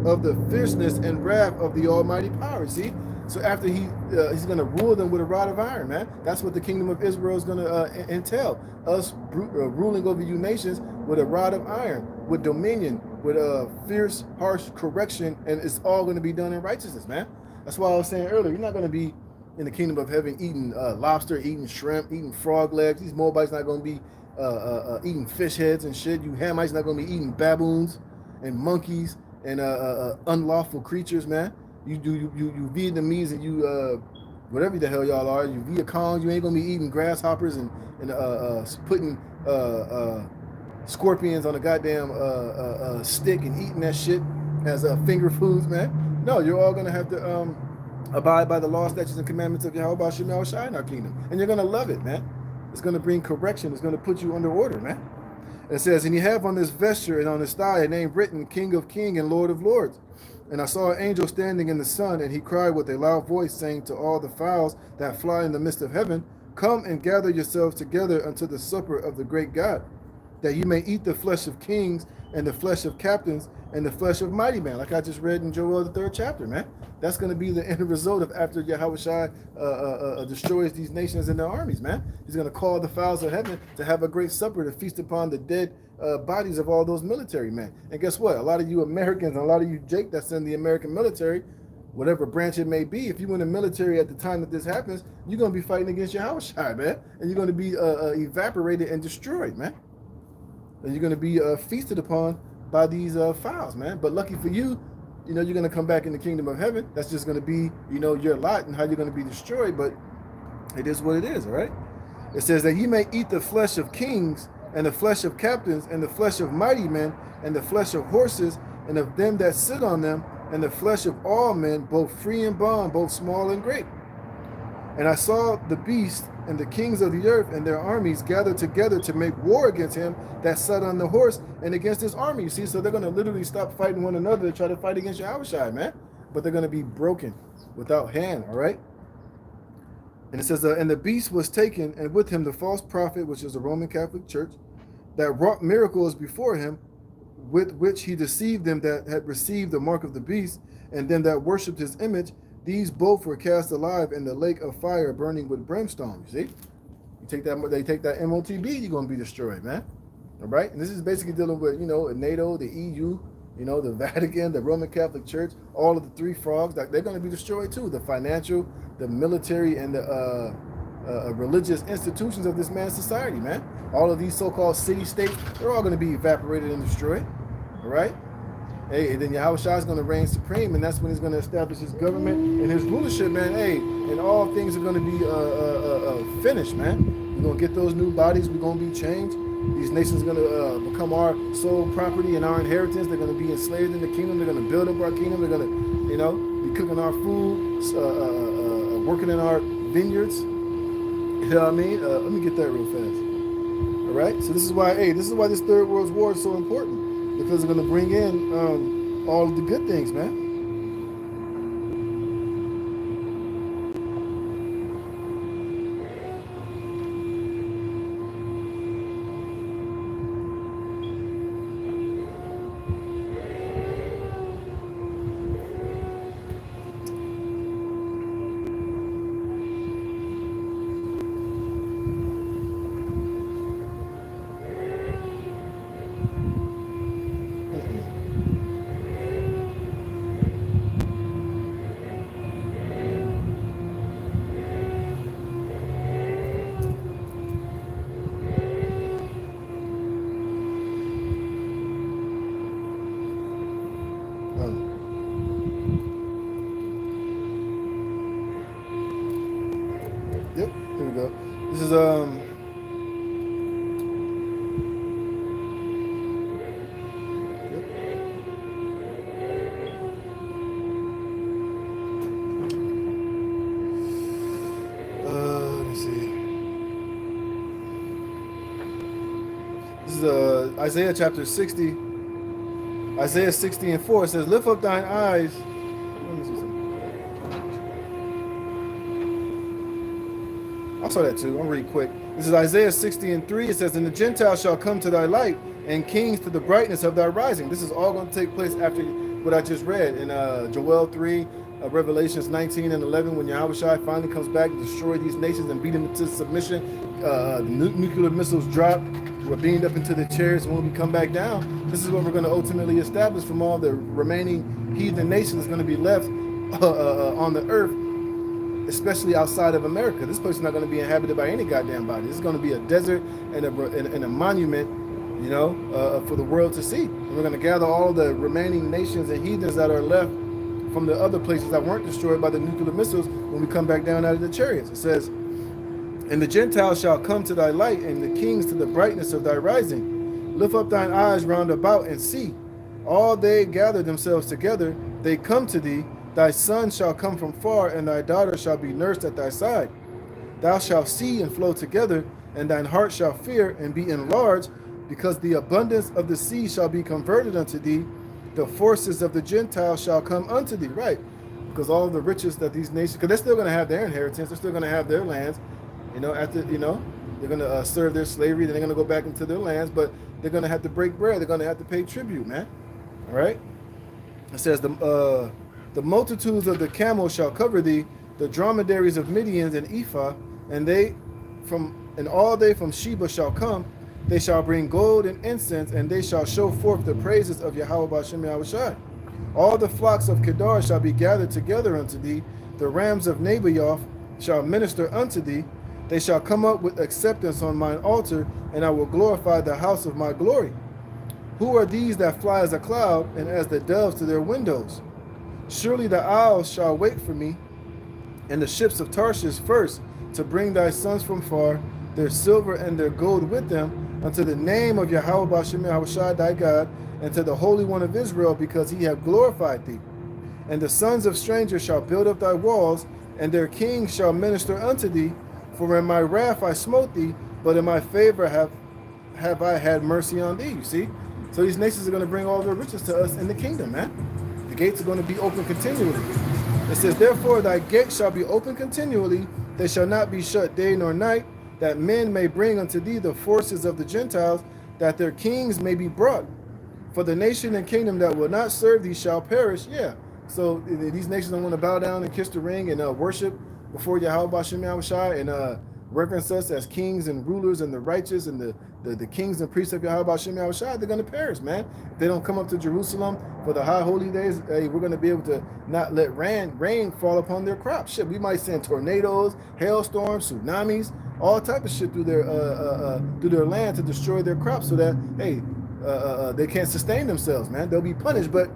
of the fierceness and wrath of the almighty power. See? So after he's going to rule them with a rod of iron, man. That's what the kingdom of Israel is going to entail. Us ruling over you nations with a rod of iron, with dominion, with a fierce, harsh correction, and it's all going to be done in righteousness, man. That's why I was saying earlier, you're not going to be in the kingdom of heaven eating lobster, eating shrimp, eating frog legs. These Moabites not going to be eating fish heads and shit. You Hamites not going to be eating baboons and monkeys and unlawful creatures, man. You Vietnamese and you whatever the hell y'all are, you Viet Cong, you ain't gonna be eating grasshoppers and putting scorpions on a goddamn stick and eating that shit as finger foods, man. No, you're all gonna have to abide by the law, statutes, and commandments of Yahweh B'Shem Yahushua in our kingdom, and you're gonna love it, man. It's gonna bring correction. It's gonna put you under order, man. It says, and he have on this vesture and on his thigh a name written, King of Kings and Lord of Lords. And I saw an angel standing in the sun, and he cried with a loud voice, saying to all the fowls that fly in the midst of heaven, come and gather yourselves together unto the supper of the great God, that you may eat the flesh of kings and the flesh of captains and the flesh of mighty men, like I just read in Joel the 3rd chapter, man. That's going to be the end result of after Yahushua destroys these nations and their armies, man. He's going to call the fowls of heaven to have a great supper to feast upon the dead bodies of all those military men. And guess what? A lot of you Americans and a lot of you Jake that's in the American military, whatever branch it may be, if you're in the military at the time that this happens, you're going to be fighting against Yahushua, man. And you're going to be evaporated and destroyed, man. And you're going to be feasted upon by these fowls, man. But lucky for you, you know, you're going to come back in the kingdom of heaven. That's just going to be, you know, your lot and how you're going to be destroyed. But it is what it is, all right? It says that ye may eat the flesh of kings and the flesh of captains and the flesh of mighty men and the flesh of horses and of them that sit on them and the flesh of all men, both free and bond, both small and great. And I saw the beast and the kings of the earth and their armies gathered together to make war against him that sat on the horse and against his army. You see, so they're going to literally stop fighting one another to try to fight against Yahushua, man. But they're going to be broken without hand, all right? And it says, and the beast was taken, and with him the false prophet, which is the Roman Catholic Church, that wrought miracles before him, with which he deceived them that had received the mark of the beast, and them that worshipped his image. These both were cast alive in the lake of fire burning with brimstone. You see? You take that, they take that MOTB, you're going to be destroyed, man. All right? And this is basically dealing with, you know, NATO, the EU, you know, the Vatican, the Roman Catholic Church, all of the three frogs. They're going to be destroyed too. The financial, the military, and the religious institutions of this man's society, man. All of these so-called city-states, they're all going to be evaporated and destroyed. All right? Hey, and then Yahushua is going to reign supreme, and that's when he's going to establish his government and his rulership, man. Hey, and all things are going to be finished, man. We're going to get those new bodies. We're going to be changed. These nations are going to become our sole property and our inheritance. They're going to be enslaved in the kingdom. They're going to build up our kingdom. They're going to, you know, be cooking our food, working in our vineyards. You know what I mean? Let me get that real fast. All right? So this is why this Third World War is so important. Because they're going to bring in all of the good things, man. Yep, here we go. This is let me see. This is Isaiah chapter 60. Isaiah 60 and 4. It says, lift up thine eyes. Let me see something. I saw that too. I'm read quick. This is Isaiah 60 and 3. It says, and the Gentiles shall come to thy light, and kings to the brightness of thy rising. This is all going to take place after what I just read in Joel 3, Revelations 19 and 11, when Yahushua finally comes back to destroy these nations and beat them into submission. The nuclear missiles drop. We're beamed up into the chariots, and when we come back down, this is what we're going to ultimately establish from all the remaining heathen nations that's going to be left on the earth, especially outside of America. This place is not going to be inhabited by any goddamn body. This is going to be a desert and a monument, you know, for the world to see. And we're going to gather all the remaining nations and heathens that are left from the other places that weren't destroyed by the nuclear missiles when we come back down out of the chariots. It says, and the Gentiles shall come to thy light, and the kings to the brightness of thy rising. Lift up thine eyes round about and see. All they gather themselves together, they come to thee. Thy son shall come from far, and thy daughter shall be nursed at thy side. Thou shalt see and flow together, and thine heart shall fear and be enlarged, because the abundance of the sea shall be converted unto thee. The forces of the Gentiles shall come unto thee. Right. Because all the riches that these nations, because they're still going to have their inheritance, they're still going to have their lands. You know, after, you know, They're going to serve their slavery. Then they're going to go back into their lands, but they're going to have to break bread. They're going to have to pay tribute, man. All right. It says the multitudes of the camels shall cover thee, the dromedaries of Midian and Ephah, and all they from Sheba shall come. They shall bring gold and incense, and they shall show forth the praises of Yahweh B'Shem Yahushai. All the flocks of Kedar shall be gathered together unto thee. The rams of Nebaioth shall minister unto thee. They shall come up with acceptance on mine altar, and I will glorify the house of my glory. Who are these that fly as a cloud, and as the doves to their windows? Surely the isles shall wait for me, and the ships of Tarshish first, to bring thy sons from far, their silver and their gold with them, unto the name of Yahweh B'Shem Yahushai thy God, and to the Holy One of Israel, because he hath glorified thee. And the sons of strangers shall build up thy walls, and their kings shall minister unto thee. For in my wrath I smote thee, but in my favor have I had mercy on thee. You see? So these nations are going to bring all their riches to us in the kingdom, man. The gates are going to be open continually. It says, therefore thy gates shall be open continually, they shall not be shut day nor night, that men may bring unto thee the forces of the Gentiles, that their kings may be brought. For the nation and kingdom that will not serve thee shall perish. Yeah. So these nations don't want to bow down and kiss the ring and worship before Yahweh B'Shem Yahushai and reverence us as kings and rulers and the righteous and the kings and priests of Yahweh B'Shem Yahushai. They're going to perish, man. If they don't come up to Jerusalem for the high holy days, hey, we're going to be able to not let rain fall upon their crops. Shit, we might send tornadoes, hailstorms, tsunamis, all type of shit through their land to destroy their crops, so that hey, they can't sustain themselves, man. They'll be punished, but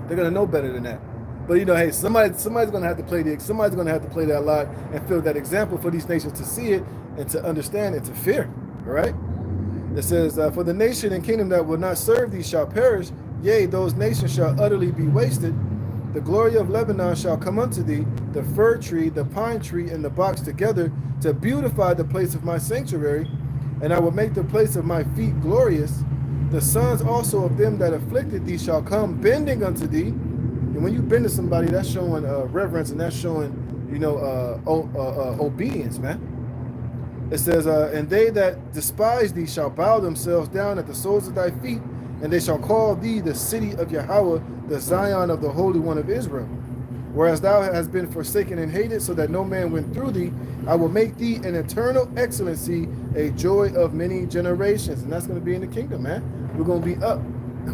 they're gonna know better than that. But hey, somebody's gonna have to play that lie and fill that example for these nations to see it and to understand and to fear. All right. It says, for the nation and kingdom that will not serve thee shall perish. Yea, those nations shall utterly be wasted. The glory of Lebanon shall come unto thee, the fir tree, the pine tree, and the box together, to beautify the place of my sanctuary, and I will make the place of my feet glorious. The sons also of them that afflicted thee shall come bending unto thee. And when you bend to somebody, that's showing reverence, and that's showing, obedience, man. It says, and they that despise thee shall bow themselves down at the soles of thy feet, and they shall call thee the city of Yahweh, the Zion of the Holy One of Israel. Whereas thou hast been forsaken and hated, so that no man went through thee, I will make thee an eternal excellency, a joy of many generations. And that's going to be in the kingdom, man. We're going to be up.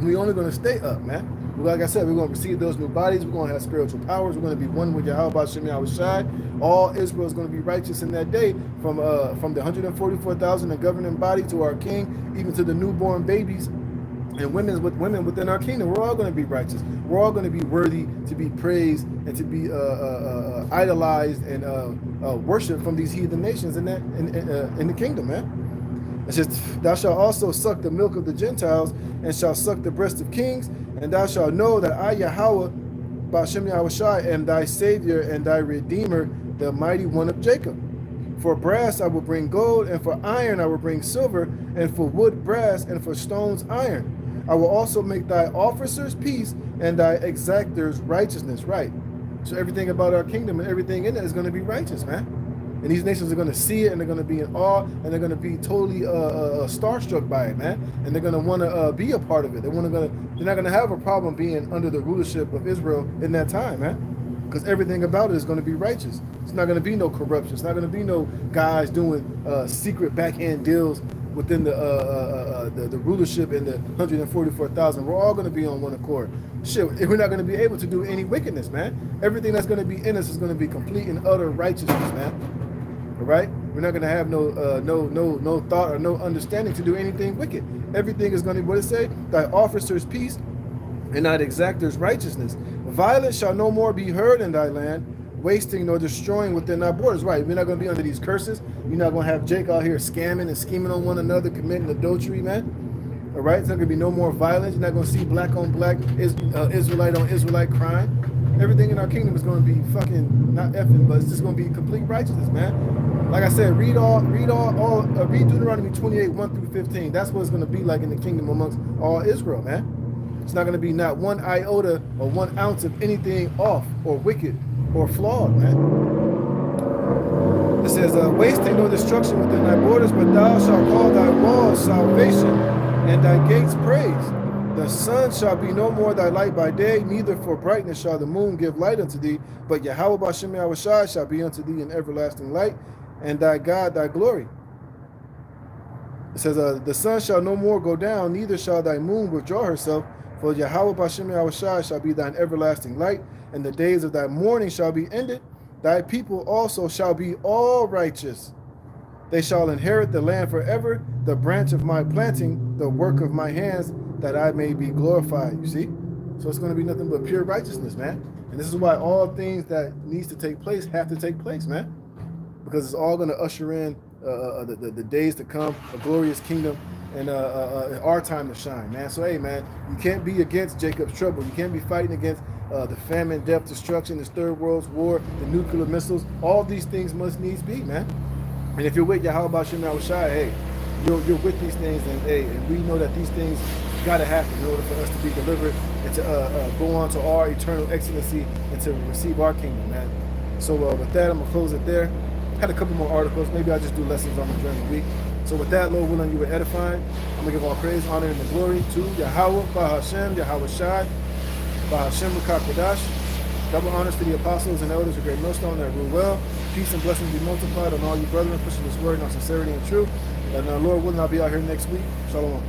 We're only going to stay up, man. Like I said, we're going to receive those new bodies. We're going to have spiritual powers. We're going to be one with Yahweh B'Shem Yahushai. All Israel is going to be righteous in that day, from the 144,000, the governing body, to our king, even to the newborn babies and women within our kingdom. We're all going to be righteous. We're all going to be worthy to be praised and to be idolized and worshipped from these heathen nations in the kingdom, man. It says, thou shalt also suck the milk of the Gentiles, and shalt suck the breast of kings, and thou shalt know that I, Yahweh, B'Shem Yahushai, am thy Savior and thy Redeemer, the mighty one of Jacob. For brass I will bring gold, and for iron I will bring silver, and for wood brass, and for stones iron. I will also make thy officers peace, and thy exactors righteousness. Right. So everything about our kingdom and everything in it is going to be righteous, man. And these nations are going to see it, and they're going to be in awe, and they're going to be totally starstruck by it, man. And they're going to want to be a part of it. They're not going to have a problem being under the rulership of Israel in that time, man. Because everything about it is going to be righteous. It's not going to be no corruption. It's not going to be no guys doing secret backhand deals within the rulership and the 144,000. We're all going to be on one accord. Shit, we're not going to be able to do any wickedness, man. Everything that's going to be in us is going to be complete and utter righteousness, man. All right, we're not going to have no thought or no understanding to do anything wicked. Everything is going to, what it say? Thy officers peace, and thy exactors righteousness. Violence shall no more be heard in thy land, wasting nor destroying within thy borders. Right, we're not going to be under these curses. You're not going to have Jake out here scamming and scheming on one another, committing adultery, man. All right, there's not going to be no more violence. You're not going to see black on black, Israelite on Israelite crime. Everything in our kingdom is going to be fucking, not effing, but it's just going to be complete righteousness, man. Like I said, read Deuteronomy 28, 1 through 15. That's what it's going to be like in the kingdom amongst all Israel, man. It's not going to be not one iota or 1 ounce of anything off or wicked or flawed, man. It says, wasting no destruction within thy borders, but thou shalt call thy walls salvation, and thy gates praise. The sun shall be no more thy light by day, neither for brightness shall the moon give light unto thee, but Yahweh Bashem Yahushai shall be unto thee an everlasting light, and thy God thy glory. It says, the sun shall no more go down, neither shall thy moon withdraw herself, for Yahweh Bashem Yahushai shall be thine everlasting light, and the days of thy mourning shall be ended. Thy people also shall be all righteous. They shall inherit the land forever, the branch of my planting, the work of my hands, that I may be glorified. You see? So it's going to be nothing but pure righteousness, man. And this is why all things that needs to take place have to take place, man. Because it's all going to usher in the days to come, a glorious kingdom, and our time to shine, man. So, hey, man, you can't be against Jacob's trouble. You can't be fighting against the famine, death, destruction, this third world's war, the nuclear missiles. All these things must needs be, man. And if you're with Yahweh Bashem Yahushai, hey, you're with these things, and hey, and we know that these things got to happen in order for us to be delivered and to go on to our eternal excellency and to receive our kingdom, man. So with that, I'm gonna close it there. Had a couple more articles. Maybe I'll just do lessons on them during the week. So with that, Lord willing, you were edifying. I'm gonna give all praise, honor, and the glory to Yahweh, Bahashem, Yahweh Shai, Bahashem Kodash. Double honors to the apostles and elders of Great Millstone that rule well. Peace and blessings be multiplied on all you brethren, pushing this word in sincerity and truth. And Lord willing, I'll be out here next week. Shalom.